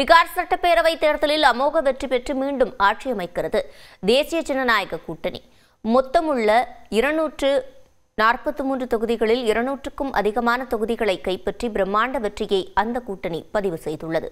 பீகார் சட்டப்பேரவை தேர்தலில் அமோக வெற்றி பெற்று மீண்டும் ஆட்சி அமைக்கிறது தேசிய ஜனநாயக கூட்டணி. மொத்தமுள்ள 243 தொகுதிகளில் 200க்கும் அதிகமான தொகுதிகளை கைப்பற்றி பிரம்மாண்ட வெற்றியை அந்த கூட்டணி பதிவு செய்துள்ளது.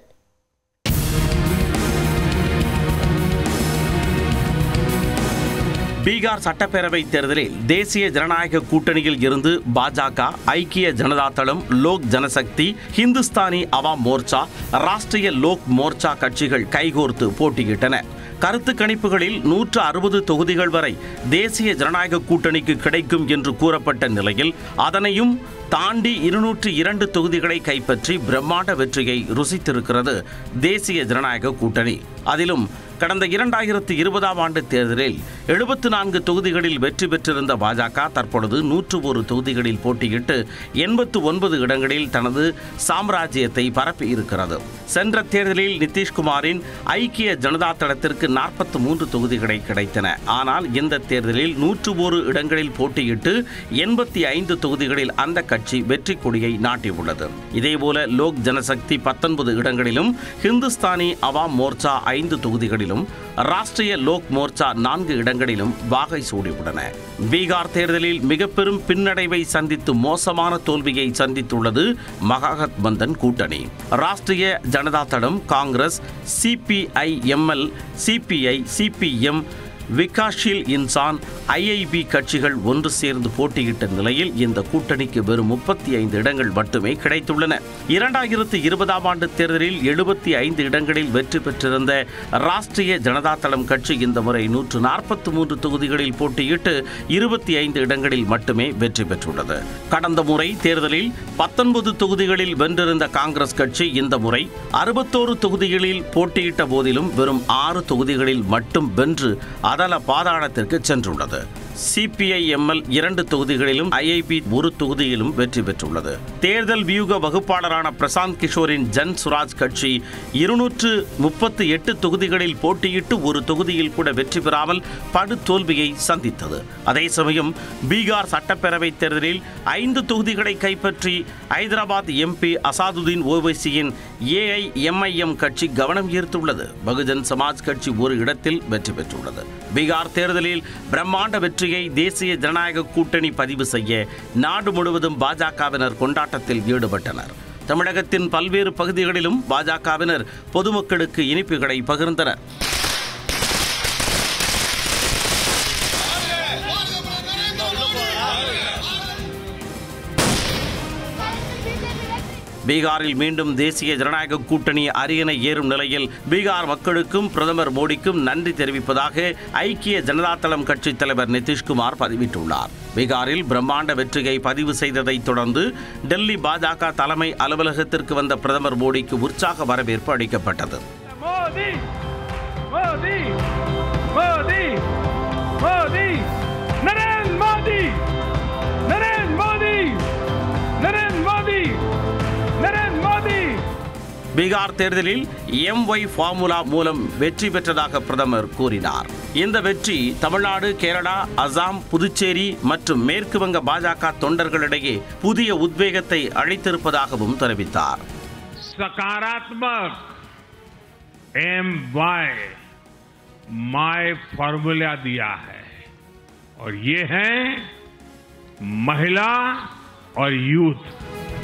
பீகார் சட்டப்பேரவை தேர்தலில் தேசிய ஜனநாயக கூட்டணியில் இருந்து பாஜக, ஐக்கிய ஜனதா தளம், லோக் ஜனசக்தி, ஹிந்துஸ்தானி அவாம் மோர்ச்சா, ராஷ்டிரிய லோக் மோர்ச்சா கட்சிகள் கைகோர்த்து போட்டியிட்டன. கருத்து கணிப்புகளில் 160 தொகுதிகள் வரை தேசிய ஜனநாயக கூட்டணிக்கு கிடைக்கும் என்று கூறப்பட்ட நிலையில் அதனையும் தாண்டி 202 தொகுதிகளை கைப்பற்றி பிரம்மாண்ட வெற்றியை ருசித்திருக்கிறது தேசிய ஜனநாயக கூட்டணி. அதிலும் கடந்த 2020ஆம் ஆண்டு தேர்தலில் 74 தொகுதிகளில் வெற்றி பெற்றிருந்த பாஜக தற்பொழுது 101 தொகுதிகளில் போட்டியிட்டு 89 இடங்களில் தனது சாம்ராஜ்யத்தை பரப்பியிருக்கிறது. சென்ற தேர்தலில் நிதிஷ்குமாரின் ஐக்கிய ஜனதா தளத்திற்கு 43 தொகுதிகளை கிடைத்தன. ஆனால் இந்த தேர்தலில் 101 இடங்களில் போட்டியிட்டு 85 தொகுதிகளில் அந்த கட்சி வெற்றி கொடியை நாட்டியுள்ளது. இதேபோல லோக் ஜனசக்தி 19 இடங்களிலும், ஹிந்துஸ்தானி அவாம் மோர்ச்சா 5 தொகுதிகளிலும், ராஷ்டிரிய லோக் மோர்ச்சா 4 இடங்களிலும் வாகை சூடியுள்ளன. பீகார் தேர்தலில் மிக பெரும் பின்னடைவை சந்தித்து மோசமான தோல்வியை சந்தித்துள்ளது மகாகத்பந்தன் கூட்டணி. Rashtriya Janata Dal, Congress, CPI ML, CPI, CPM, Vikassheel Insaan, IIP கட்சிகள் ஒன்று சேர்ந்து போட்டியிட்ட நிலையில் இந்த கூட்டணிக்கு வெறும் 35 இடங்கள் மட்டுமே கிடைத்துள்ளன. 2020ஆம் ஆண்டு தேர்தலில் 75 இடங்களில் வெற்றி பெற்றிருந்த ராஷ்டிரிய ஜனதா தளம் கட்சி இந்த முறை 143 தொகுதிகளில் போட்டியிட்டு 25 இடங்களில் மட்டுமே வெற்றி பெற்றுள்ளது. கடந்த முறை தேர்தலில் 19 தொகுதிகளில் வென்றிருந்த காங்கிரஸ் கட்சி இந்த முறை 61 தொகுதிகளில் போட்டியிட்ட போதிலும் வெறும் 6 தொகுதிகளில் மட்டும் வென்று அதல பாதாளத்திற்கு சென்றுள்ளது. சிபிஐ-எம்எல் 2 தொகுதிகளிலும், ஐஐபி 1 தொகுதியிலும் வெற்றி பெற்றுள்ளது. தேர்தல் வியூக வகுப்பாளரான பிரசாந்த் கிஷோரின் ஜன் சுராஜ் கட்சி 238 தொகுதிகளில் போட்டியிட்டு ஒரு தொகுதியில் கூட வெற்றி பெறாமல் படு தோல்வியை சந்தித்தது. அதே சமயம் பீகார் சட்டப்பேரவை தேர்தலில் 5 தொகுதிகளை கைப்பற்றி ஐதராபாத் எம்பி அசாதுதீன் ஓவைசியின் ஏஐஎம்ஐஎம் கட்சி கவனம் ஈர்த்துள்ளது. பகுஜன் சமாஜ் கட்சி ஒரு இடத்தில் வெற்றி பெற்றுள்ளது. பீகார் தேர்தலில் பிரம்மாண்ட வெற்றியை தேசிய ஜனநாயக கூட்டணி பதிவு செய்ய நாடு முழுவதும் பாஜகவினர் கொண்டாட்டத்தில் ஈடுபட்டனர். தமிழகத்தின் பல்வேறு பகுதிகளிலும் பாஜகவினர் பொதுமக்களுக்கு இனிப்புகளை பகிர்ந்தனர். பீகாரில் மீண்டும் தேசிய ஜனநாயக கூட்டணி அரியணை ஏறும் நிலையில் பீகார் மக்களுக்கும் பிரதமர் மோடிக்கும் நன்றி தெரிவிப்பதாக ஐக்கிய ஜனதா தளம் கட்சி தலைவர் நிதிஷ்குமார் பதிவிட்டுள்ளார். பீகாரில் பிரம்மாண்ட வெற்றியை பதிவு செய்ததை தொடர்ந்து டெல்லி பாஜக தலைமை அலுவலகத்திற்கு வந்த பிரதமர் மோடிக்கு உற்சாக வரவேற்பு அளிக்கப்பட்டது. பீகார் தேர்தலில் எம்ஒய் ஃபார்முலா மூலம் வெற்றி பெற்றதாக பிரதமர் கூறினார். இந்த வெற்றி தமிழ்நாடு, கேரளா, அசாம், புதுச்சேரி மற்றும் மேற்கு வங்க பாஜக தொண்டர்களிடையே புதிய உத்வேகத்தை அளித்திருப்பதாகவும் தெரிவித்தார். சகாராத்மக் एमवाई माय फॉर्मूला दिया है और ये है महिला और यूथ.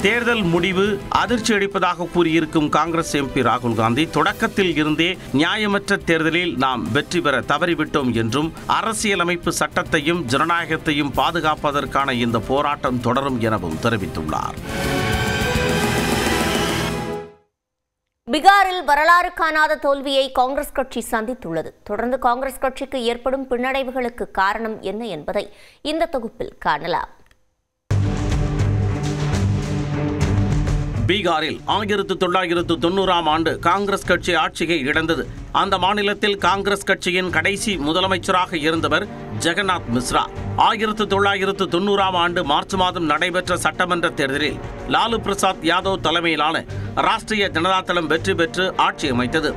தேர்தல் முடிவு அதிர்ச்சி அளிப்பதாக கூறியிருக்கும் காங்கிரஸ் எம்பி ராகுல் காந்தி தொடக்கத்தில் இருந்தே நியாயமற்ற தேர்தலில் நாம் வெற்றி பெற தவறிவிட்டோம் என்றும் அரசியலமைப்பு சட்டத்தையும் ஜனநாயகத்தையும் பாதுகாப்பதற்கான இந்த போராட்டம் தொடரும் எனவும் தெரிவித்துள்ளார். பீகாரில் வரலாறு காணாத தோல்வியை காங்கிரஸ் கட்சி சந்தித்துள்ளது. தொடர்ந்து காங்கிரஸ் கட்சிக்கு ஏற்படும் பின்னடைவுகளுக்கு காரணம் என்ன என்பதை இந்த தொகுப்பில் காணலாம். பீகாரில் 1990ஆம் ஆண்டு காங்கிரஸ் கட்சி ஆட்சியை இழந்தது. அந்த மாநிலத்தில் காங்கிரஸ் கட்சியின் கடைசி முதலமைச்சராக இருந்தவர் ஜெகநாத் மிஸ்ரா. 1990ஆம் ஆண்டு மார்ச் மாதம் நடைபெற்ற சட்டமன்ற தேர்தலில் லாலு பிரசாத் யாதவ் தலைமையிலான ராஷ்டிரிய ஜனதா தளம் வெற்றி பெற்று ஆட்சி அமைத்தது.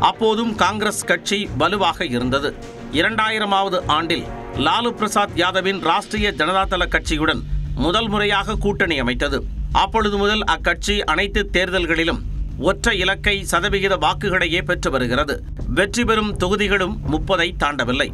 அப்போதும் காங்கிரஸ் கட்சி வலுவாக இருந்தது. 2000ஆவது ஆண்டில் லாலு பிரசாத் யாதவின் ராஷ்டிரிய ஜனதா தள கட்சியுடன் முதல் முறையாக கூட்டணி அமைத்தது. அப்பொழுது முதல் அக்கட்சி அனைத்து தேர்தல்களிலும் ஒற்றை இலக்கை சதவிகித வாக்குகளையே பெற்று வருகிறது. வெற்றி பெறும் தொகுதிகளும் 30ஐ தாண்டவில்லை.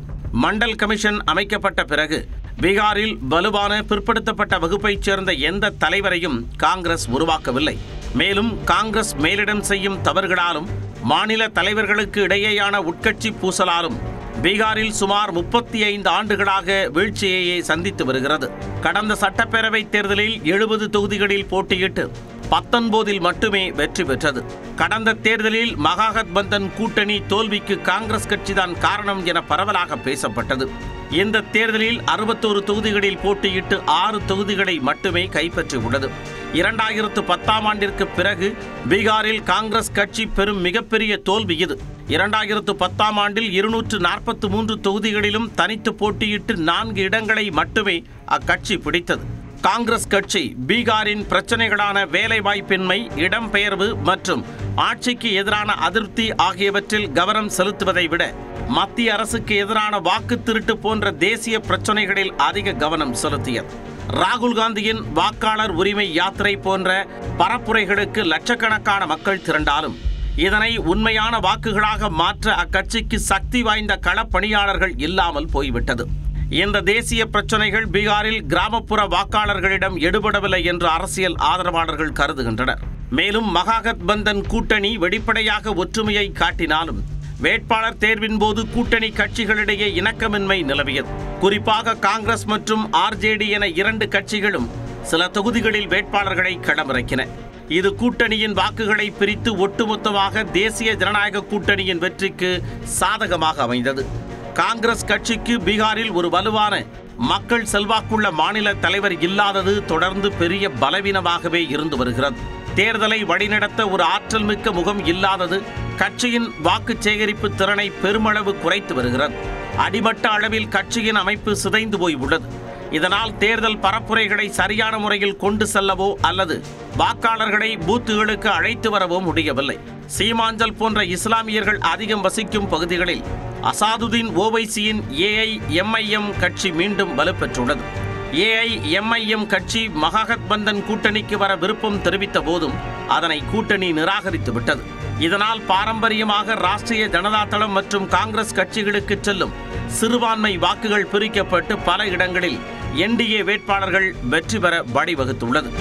மண்டல் கமிஷன் அமைக்கப்பட்ட பிறகு பீகாரில் வலுவான பிற்படுத்தப்பட்ட வகுப்பைச் சேர்ந்த எந்த தலைவரையும் காங்கிரஸ் உருவாக்கவில்லை. மேலும் காங்கிரஸ் மேலிடம் செய்யும் தவறுகளாலும் மாநில தலைவர்களுக்கு இடையேயான உட்கட்சி பூசலாலும் பீகாரில் சுமார் 35 ஆண்டுகளாக வீழ்ச்சியையே சந்தித்து வருகிறது. கடந்த சட்டப்பேரவைத் தேர்தலில் 70 தொகுதிகளில் போட்டியிட்டு 19இல் மட்டுமே வெற்றி பெற்றது. கடந்த தேர்தலில் மகாகத்பந்தன் கூட்டணி தோல்விக்கு காங்கிரஸ் கட்சிதான் காரணம் என பரவலாக பேசப்பட்டது. இந்த தேர்தலில் 61 தொகுதிகளில் போட்டியிட்டு 6 தொகுதிகளை மட்டுமே கைப்பற்றியுள்ளது. 2010ஆம் ஆண்டிற்கு பிறகு பீகாரில் காங்கிரஸ் கட்சி பெறும் மிகப்பெரிய தோல்வி இது. 2010ஆம் ஆண்டில் 243 தொகுதிகளிலும் தனித்து போட்டியிட்டு 4 இடங்களை மட்டுமே அக்கட்சி பிடித்தது. காங்கிரஸ் கட்சி பீகாரின் பிரச்சனைகளான வேலைவாய்ப்பின்மை, இடம்பெயர்வு மற்றும் ஆட்சிக்கு எதிரான அதிருப்தி ஆகியவற்றில் கவனம் செலுத்துவதை விட மத்திய அரசுக்கு எதிரான வாக்கு திருட்டு போன்ற தேசிய பிரச்சனைகளில் அதிக கவனம் செலுத்தியது. ராகுல் காந்தியின் வாக்காளர் உரிமை யாத்திரை போன்ற பரப்புரைகளுக்கு லட்சக்கணக்கான மக்கள் திரண்டாலும் இதனை உண்மையான வாக்குகளாக மாற்ற அக்கட்சிக்கு சக்தி வாய்ந்த களப்பணியாளர்கள் இல்லாமல் போய்விட்டது. இந்த தேசிய பிரச்சனைகள் பீகாரில் கிராமப்புற வாக்காளர்களிடம் எடுபடவில்லை என்று அரசியல் ஆதரவாளர்கள் கருதுகின்றனர். மேலும் மகாகத்பந்தன் கூட்டணி வெளிப்படையாக ஒற்றுமையை காட்டினாலும் வேட்பாளர் தேர்வின் போது கூட்டணி கட்சிகளிடையே இணக்கமின்மை நிலவியது. குறிப்பாக காங்கிரஸ் மற்றும் ஆர்ஜேடி என 2 கட்சிகளும் சில தொகுதிகளில் வேட்பாளர்களை களமிறக்கின. இது கூட்டணியின் வாக்குகளை பிரித்து ஒட்டுமொத்தமாக தேசிய ஜனநாயக கூட்டணியின் வெற்றிக்கு சாதகமாக அமைந்தது. காங்கிரஸ் கட்சிக்கு பீகாரில் ஒரு வலுவான மக்கள் செல்வாக்குள்ள மாநில தலைவர் இல்லாதது தொடர்ந்து பெரிய பலவீனமாகவே இருந்து வருகிறது. தேர்தலை வழிநடத்த ஒரு ஆற்றல் மிக்க முகம் இல்லாதது கட்சியின் வாக்கு சேகரிப்பு திறனை பெருமளவு குறைத்து வருகிறது. அடிமட்ட அளவில் கட்சியின் அமைப்பு சிதைந்து போய் உள்ளது. இதனால் தேர்தல் பரப்புரைகளை சரியான முறையில் கொண்டு செல்லவோ அல்லது வாக்காளர்களை பூத்துகளுக்கு அழைத்து வரவோ முடியவில்லை. சீமாஞ்சல் போன்ற இஸ்லாமியர்கள் அதிகம் வசிக்கும் பகுதிகளில் அசாதுதீன் ஓவைசியின் AIMIM கட்சி மீண்டும் வலுப்பெற்றுள்ளது. AIMIM கட்சி மகாகத்பந்தன் கூட்டணிக்கு வர விருப்பம் தெரிவித்த போதும் அதனை கூட்டணி நிராகரித்து விட்டது. இதனால் பாரம்பரியமாக ராஷ்டிரிய ஜனதா தளம் மற்றும் காங்கிரஸ் கட்சிகளுக்கு செல்லும் சிறுபான்மை வாக்குகள் பிரிக்கப்பட்டு பல இடங்களில் NDA வேட்பாளர்கள் வெற்றி பெற வழிவகுத்துள்ளது.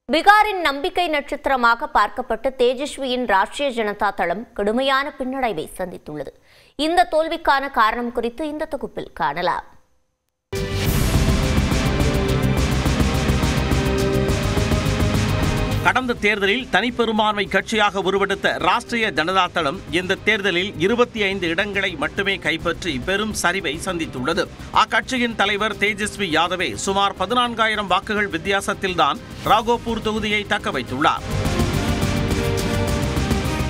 பீகாரின் நம்பிக்கை நட்சத்திரமாக பார்க்கப்பட்டு தேஜஸ்வியின் ராஷ்டிரிய ஜனதா தளம் கடுமையான பின்னடைவை சந்தித்துள்ளது. இந்த தோல்விக்கான காரணம் குறித்து இந்த தொகுப்பில் காணலாம். கடந்த தேர்தலில் தனிப்பெரும்பான்மை கட்சியாக உருவெடுத்த ராஷ்டிரிய ஜனதா தளம் இந்த தேர்தலில் 25 இடங்களை மட்டுமே கைப்பற்றி பெரும் சரிவை சந்தித்துள்ளது. அக்கட்சியின் தலைவர் தேஜஸ்வி யாதவே சுமார் 14,000 வாக்குகள் வித்தியாசத்தில்தான் ராகோபூர் தொகுதியை தக்க வைத்துள்ளார்.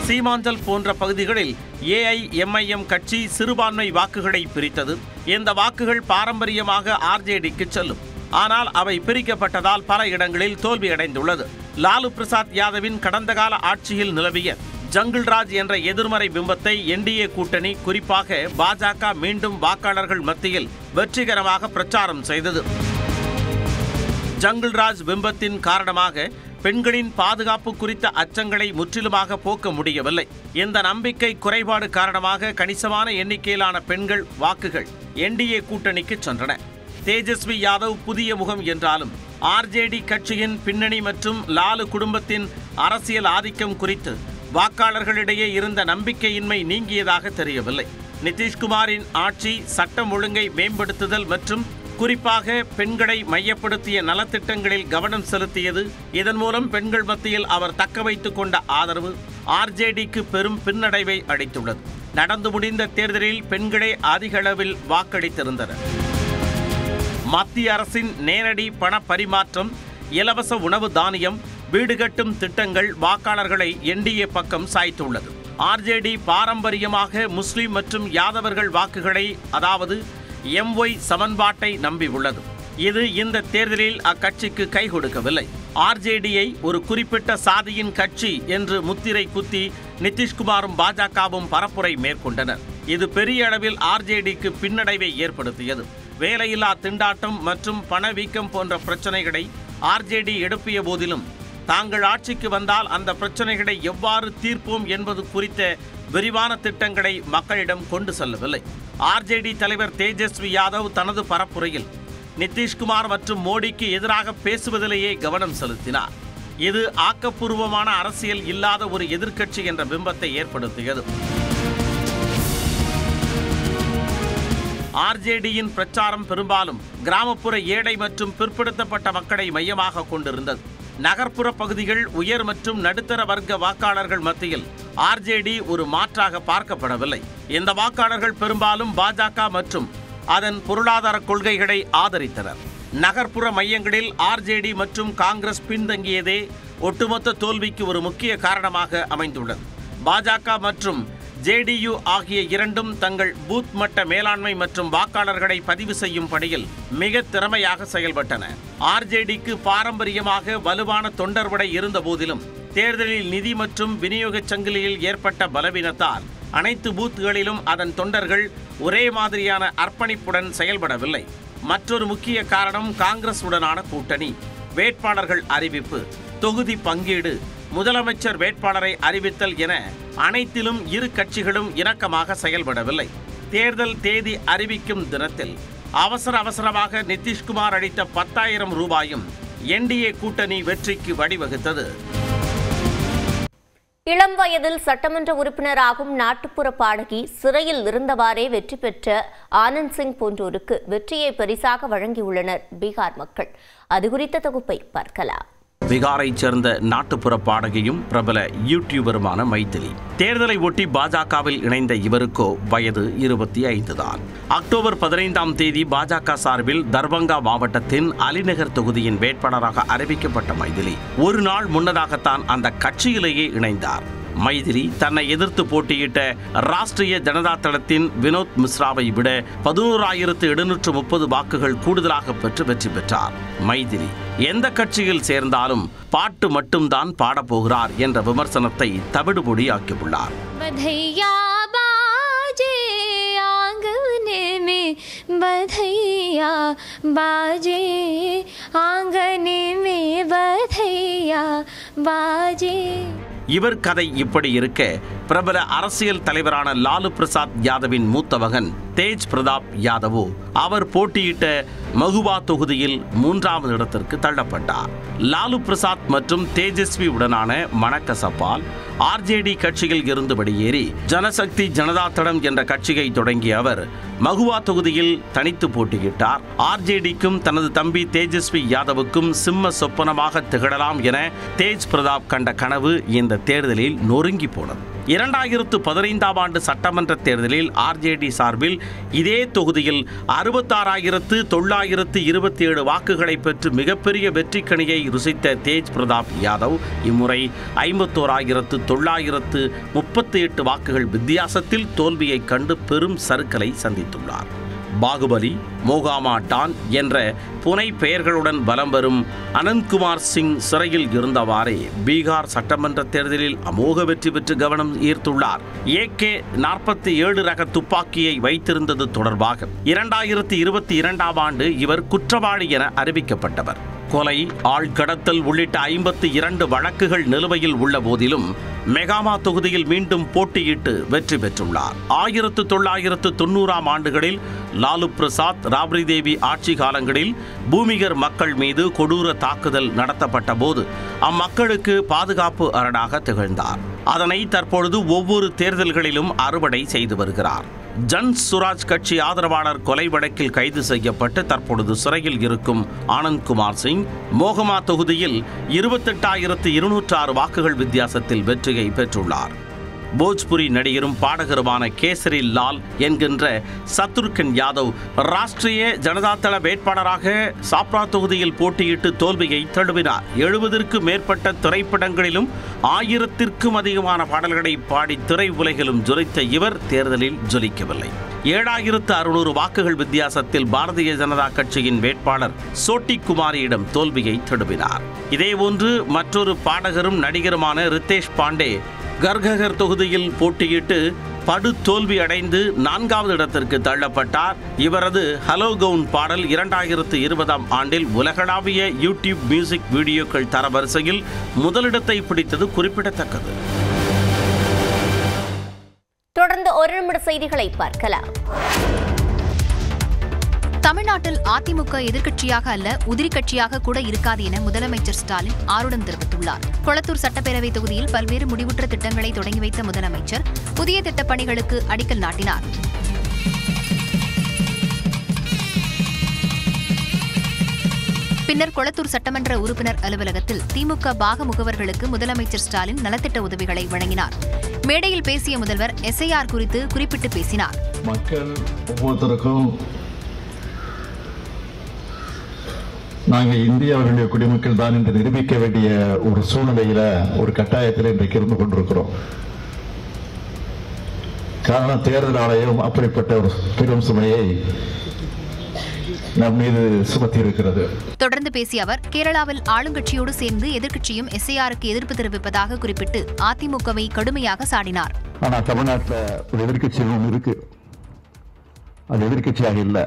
சீமாஞ்சல் போன்ற பகுதிகளில் AIMIM கட்சி சிறுபான்மை வாக்குகளை பிரித்தது. இந்த வாக்குகள் பாரம்பரியமாக RJDக்கு செல்லும். ஆனால் அவை பிரிக்கப்பட்டதால் பல இடங்களில் தோல்வியடைந்துள்ளது. லாலு பிரசாத் யாதவின் கடந்த கால ஆட்சியில் நிலவிய ஜங்கிள்ராஜ் என்ற எதிர்மறை பிம்பத்தை NDA கூட்டணி, குறிப்பாக பாஜக மீண்டும் வாக்காளர்கள் மத்தியில் வெற்றிகரமாக பிரச்சாரம் செய்தது. ஜங்கிள்ராஜ் பிம்பத்தின் காரணமாக பெண்களின் பாதுகாப்பு குறித்த அச்சங்களை முற்றிலுமாக போக்க முடியவில்லை. இந்த நம்பிக்கை குறைபாடு காரணமாக கணிசமான எண்ணிக்கையிலான பெண்கள் வாக்குகள் NDA கூட்டணிக்கு சென்றன. தேஜஸ்வி யாதவ் புதிய முகம் என்றாலும் RJD கட்சியின் பின்னணி மற்றும் லாலு குடும்பத்தின் அரசியல் ஆதிக்கம் குறித்து வாக்காளர்களிடையே இருந்த நம்பிக்கையின்மை நீங்கியதாக தெரியவில்லை. நிதிஷ்குமாரின் ஆட்சி சட்டம் ஒழுங்கை மேம்படுத்துதல் மற்றும் குறிப்பாக பெண்களை மையப்படுத்திய நலத்திட்டங்களில் கவனம் செலுத்தியது. இதன் மூலம் பெண்கள் மத்தியில் அவர் தக்க வைத்துக் கொண்ட ஆதரவு RJDக்கு பெரும் பின்னடைவை அளித்துள்ளது. நடந்து முடிந்த தேர்தலில் பெண்களே அதிக அளவில் வாக்களித்திருந்தனர். மத்திய அரசின் நேரடி பண பரிமாற்றம், இலவச உணவு தானியம், வீடு கட்டும் திட்டங்கள் வாக்காளர்களை NDA பக்கம் சாய்த்துள்ளது. RJD பாரம்பரியமாக முஸ்லிம் மற்றும் யாதவர்கள் வாக்குகளை, அதாவது MY சமன்பாட்டை நம்பியுள்ளது. இது இந்த தேர்தலில் அக்கட்சிக்கு கை கொடுக்கவில்லை. RJDயை ஒரு குறிப்பிட்ட சாதியின் கட்சி என்று முத்திரை குத்தி நிதிஷ்குமாரும் பாஜகவும் பரப்புரை மேற்கொண்டனர். இது பெரிய அளவில் RJDக்கு பின்னடைவை ஏற்படுத்தியது. வேலையில்லா திண்டாட்டம் மற்றும் பணவீக்கம் போன்ற பிரச்சனைகளை RJD எழுப்பிய போதிலும் தாங்கள் ஆட்சிக்கு வந்தால் அந்த பிரச்சனைகளை எவ்வாறு தீர்ப்போம் என்பது குறித்த விரிவான திட்டங்களை மக்களிடம் கொண்டு செல்லவில்லை. ஆர்ஜேடி தலைவர் தேஜஸ்வி யாதவ் தனது பரப்புரையில் நிதிஷ்குமார் மற்றும் மோடிக்கு எதிராக பேசுவதிலேயே கவனம் செலுத்தினார். இது ஆக்கப்பூர்வமான அரசியல் இல்லாத ஒரு எதிர்க்கட்சி என்ற பிம்பத்தை ஏற்படுத்தியது. ஆர்ஜேடியின் பிரச்சாரம் பெரும்பாலும் கிராமப்புற ஏழை மற்றும் பிற்படுத்தப்பட்ட மக்களை மையமாக கொண்டிருந்தது. நகர்ப்புற பகுதிகள், உயர் மற்றும் நடுத்தர வர்க்க வாக்காளர்கள் மத்தியில் ஆர்ஜேடி ஒரு மாற்றாக பார்க்கப்படவில்லை. இந்த வாக்காளர்கள் பெரும்பாலும் பாஜக மற்றும் அதன் பொருளாதார கொள்கைகளை ஆதரித்தனர். நகர்ப்புற மையங்களில் ஆர்ஜேடி மற்றும் காங்கிரஸ் பின்தங்கியதே ஒட்டுமொத்த தோல்விக்கு ஒரு முக்கிய காரணமாக அமைந்துள்ளது. பாஜக மற்றும் ஜேடியு ஆகிய இரண்டும் தங்கள் பூத் மட்ட மேலாண்மை மற்றும் வாக்காளர்களை பதிவு செய்யும் பணியில் மிக திறமையாக செயல்பட்டன. ஆர்ஜேடிக்கு பாரம்பரியமாக வலுவான தொண்டர்படை இருந்த போதிலும் தேர்தலில் நிதி மற்றும் விநியோக சங்கிலியில் ஏற்பட்ட பலவீனத்தால் அனைத்து பூத்துகளிலும் அதன் தொண்டர்கள் ஒரே மாதிரியான அர்ப்பணிப்புடன் செயல்படவில்லை. மற்றொரு முக்கிய காரணம் காங்கிரஸ் உடனான கூட்டணி, வேட்பாளர்கள் அறிவிப்பு, தொகுதி பங்கீடு, முதலமைச்சர் வேட்பாளரை அறிவித்தல் என அனைத்திலும் இரு கட்சிகளும் இணக்கமாக செயல்படவில்லை. தேர்தல் தேதி அறிவிக்கும் தினத்தில் அவசரமாக நிதிஷ்குமார் அளித்த 10,000 ரூபாயும் என்டிஏ கூட்டணி வெற்றிக்கு வழிவகுத்தது. இளம் வயதில் சட்டமன்ற உறுப்பினராகும் நாட்டுப்புற பாடகி, சிறையில் இருந்தவாறே வெற்றி பெற்ற ஆனந்த் சிங் போன்றோருக்கு வெற்றியை பரிசாக வழங்கியுள்ளனர் பீகார் மக்கள். அது குறித்த தொகுப்பை பார்க்கலாம். பீகாரைச் சேர்ந்த நாட்டுப்புற பாடகியும் பிரபல யூடியூபருமான மைதிலி தேர்தலை ஒட்டி பாஜகவில் இணைந்த இவருக்கோ வயது 25 தான். அக்டோபர் 15ஆம் தேதி பாஜக சார்பில் தர்பங்கா மாவட்டத்தின் அலிநகர் தொகுதியின் வேட்பாளராக அறிவிக்கப்பட்ட மைதிலி ஒரு நாள் முன்னதாகத்தான் அந்த கட்சியிலேயே இணைந்தார். மைதிலி தன்னை எதிர்த்து போட்டியிட்ட ராஷ்டிரிய ஜனதா தளத்தின் வினோத் மிஸ்ராவை விட 11,730 வாக்குகள் கூடுதலாக பெற்று வெற்றி பெற்றார். மைதிலி எந்த கட்சியில் சேர்ந்தாலும் பாட்டு மட்டும்தான் பாடப்போகிறார் என்ற விமர்சனத்தை தவிடுபொடியாக்கியுள்ளார். இவர் கதை இப்படி இருக்க, பிரபல அரசியல் தலைவரான லாலு பிரசாத் யாதவின் மூத்த மகன் தேஜ் பிரதாப் யாதவோ அவர் போட்டியிட்ட மகுவா தொகுதியில் 3வது இடத்திற்கு தள்ளப்பட்டார். லாலு பிரசாத் மற்றும் தேஜஸ்வி உடனான மனக்கசப்பால் ஆர்ஜேடி கட்சியில் இருந்து வெளியேறி ஜனசக்தி ஜனதா தளம் என்ற கட்சியை தொடங்கிய அவர் மகுவா தொகுதியில் தனித்து போட்டியிட்டார். ஆர்ஜேடிக்கும் தனது தம்பி தேஜஸ்வி யாதவுக்கும் சிம்ம சொப்பனமாக திகழலாம் என தேஜ் பிரதாப் கண்ட கனவு இந்த தேர்தலில் நொறுங்கி போனது. 2015ஆம் ஆண்டு சட்டமன்ற தேர்தலில் ஆர்ஜேடி சார்பில் இதே தொகுதியில் 66,927 வாக்குகளை பெற்று மிகப்பெரிய வெற்றிக்கணியை ருசித்த தேஜ் பிரதாப் யாதவ் இம்முறை 51,938 வாக்குகள் வித்தியாசத்தில் தோல்வியை கண்டு பெரும் சறுக்கலை சந்தித்துள்ளார். பாகுபலி, மோகாமா டான் என்ற புனை பெயர்களுடன் பலம் வரும் அனந்த்குமார் சிங் சிறையில் இருந்தவாறே பீகார் சட்டமன்ற தேர்தலில் அமோக வெற்றி பெற்று கவனம் ஈர்த்துள்ளார். AK-47 ரக துப்பாக்கியை வைத்திருந்தது தொடர்பாக 2022ஆம் ஆண்டு இவர் குற்றவாளி என அறிவிக்கப்பட்டவர். கொலை, ஆள்கடத்தல் உள்ளிட்ட 52 வழக்குகள் நிலுவையில் உள்ள போதிலும் மெகாமா தொகுதியில் மீண்டும் போட்டியிட்டு வெற்றி பெற்றுள்ளார். 1990ஆம் ஆண்டுகளில் லாலு பிரசாத், ராப்ரி தேவி ஆட்சி காலங்களில் பூமிகர் மக்கள் மீது கொடூர தாக்குதல் நடத்தப்பட்ட போது அம்மக்களுக்கு பாதுகாப்பு அரணாக திகழ்ந்தார். அதனை தற்பொழுது ஒவ்வொரு தேர்தல்களிலும் அறுவடை செய்து வருகிறார். ஜன் சுராஜ் கட்சி ஆதரவாளர் கொலை வழக்கில் கைது செய்யப்பட்டு தற்பொழுது சிறையில் இருக்கும் ஆனந்த்குமார் சிங் மோகமா தொகுதியில் 28,206 வாக்குகள் வித்தியாசத்தில் வெற்றியை பெற்றுள்ளார். போஜ்புரி நடிகரும் பாடகருமான கேசரி லால் என்கின்ற சத்ருகன் யாதவ் ராஷ்டிரிய ஜனதா தள வேட்பாளராக சாப்ரா தொகுதியில் போட்டியிட்டு தோல்வியை தழுவினார். 70க்கும் மேற்பட்ட திரைப்படங்களிலும் 1000க்கும் அதிகமான பாடல்களை பாடி திரை உலகிலும் ஜொலித்த இவர் தேர்தலில் ஜொலிக்கவில்லை. 7,600 வாக்குகள் வித்தியாசத்தில் பாரதிய ஜனதா கட்சியின் வேட்பாளர் சோட்டி குமாரியிடம் தோல்வியை தழுவினார். இதேபோன்று மற்றொரு பாடகரும் நடிகருமான ரித்தேஷ் பாண்டே கர்ககர் தொகுதியில் போட்டியிட்டு படு தோல்வி அடைந்து 4வது இடத்திற்கு தள்ளப்பட்டார். இவரது ஹலோ கவுன் பாடல் 2020ஆம் ஆண்டில் உலகளாவிய யூடியூப் மியூசிக் வீடியோக்கள் தரவரிசையில் முதலிடத்தை பிடித்தது குறிப்பிடத்தக்கது. தொடர்ந்து ஒரு நிமிட செய்திகளை பார்க்கலாம். தமிழ்நாட்டில் அதிமுக எதிர்க்கட்சியாக அல்ல உதிரி கட்சியாக கூட இருக்காது என முதலமைச்சர் ஸ்டாலின் ஆருடம் தெரிவித்துள்ளார். கொளத்தூர் சட்டப்பேரவை தொகுதியில் பல்வேறு முடிவுற்ற திட்டங்களை தொடங்கி வைத்த முதலமைச்சர் புதிய திட்டப் பணிகளுக்கு அடிக்கல் நாட்டினார். பின்னர் கொளத்தூர் சட்டமன்ற உறுப்பினர் அலுவலகத்தில் திமுக பாக முகவர்களுக்கு முதலமைச்சர் ஸ்டாலின் நலத்திட்ட உதவிகளை வழங்கினார். மேடையில் பேசிய முதல்வர் எஸ்ஐஆர் குறித்து குறிப்பிட்டு பேசினார். மக்கள் ஒவ்வொருத்தருக்கும் நாங்கள் இந்தியாவுடைய குடிமக்கள் தான் என்று நிரூபிக்க வேண்டிய ஒரு சூழ்நிலையில ஒரு கட்டாயத்தில் இன்றைக்கு இருந்து கொண்டிருக்கிறோம். காரணம் தேர்தல் ஆணையம் அப்படிப்பட்ட ஒரு பெரும் சுமையை நம் மீது சுமத்தி இருக்கிறது. தொடர்ந்து பேசிய அவர் கேரளாவில் ஆளுங்கட்சியோடு சேர்ந்து எதிர்க்கட்சியும் எஸ்ஐஆருக்கு எதிர்ப்பு தெரிவிப்பதாக குறிப்பிட்டு அதிமுகவை கடுமையாக சாடினார். ஆனா தமிழ்நாட்டில் ஒரு எதிர்க்கட்சி ஒன்று இருக்கு, அது எதிர்க்கட்சியாக இல்லை.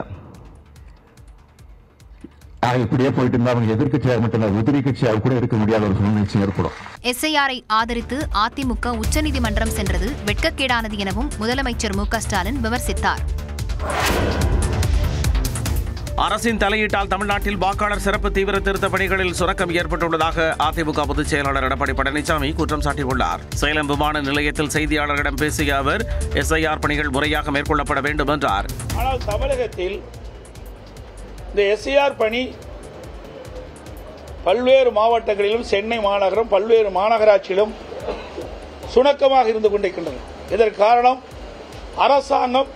இப்படியே போயிட்டு இருந்தா அவங்க எதிர்க்கட்சியாக மட்டும் உதிரி கட்சியாக கூட இருக்க முடியாத ஒரு சூழ்நிலை ஏற்படும். எஸ்ஐஆரை ஆதரித்து அதிமுக உச்சநீதிமன்றம் சென்றது வெட்கக்கேடானது எனவும் முதலமைச்சர் மு.க.ஸ்டாலின் விமர்சித்தார். அரசின் தலையீட்டால் தமிழ்நாட்டில் வாக்காளர் சிறப்பு தீவிர திருத்த பணிகளில் சுரக்கம் ஏற்பட்டுள்ளதாக அதிமுக பொதுச் செயலாளர் எடப்பாடி பழனிசாமி குற்றம் சாட்டியுள்ளார். சேலம் விமான நிலையத்தில் செய்தியாளர்களிடம் பேசிய அவர் எஸ்ஐஆர் பணிகள் முறையாக மேற்கொள்ளப்பட வேண்டும் என்றார். ஆனால் தமிழகத்தில் இந்த எஸ்ஐஆர் பணி பல்வேறு மாவட்டங்களிலும் சென்னை மாநகரம் பல்வேறு மாநகராட்சியிலும் சுணக்கமாக இருந்து கொண்டிருக்கின்றன. இதற்கு காரணம் அரசாங்கம்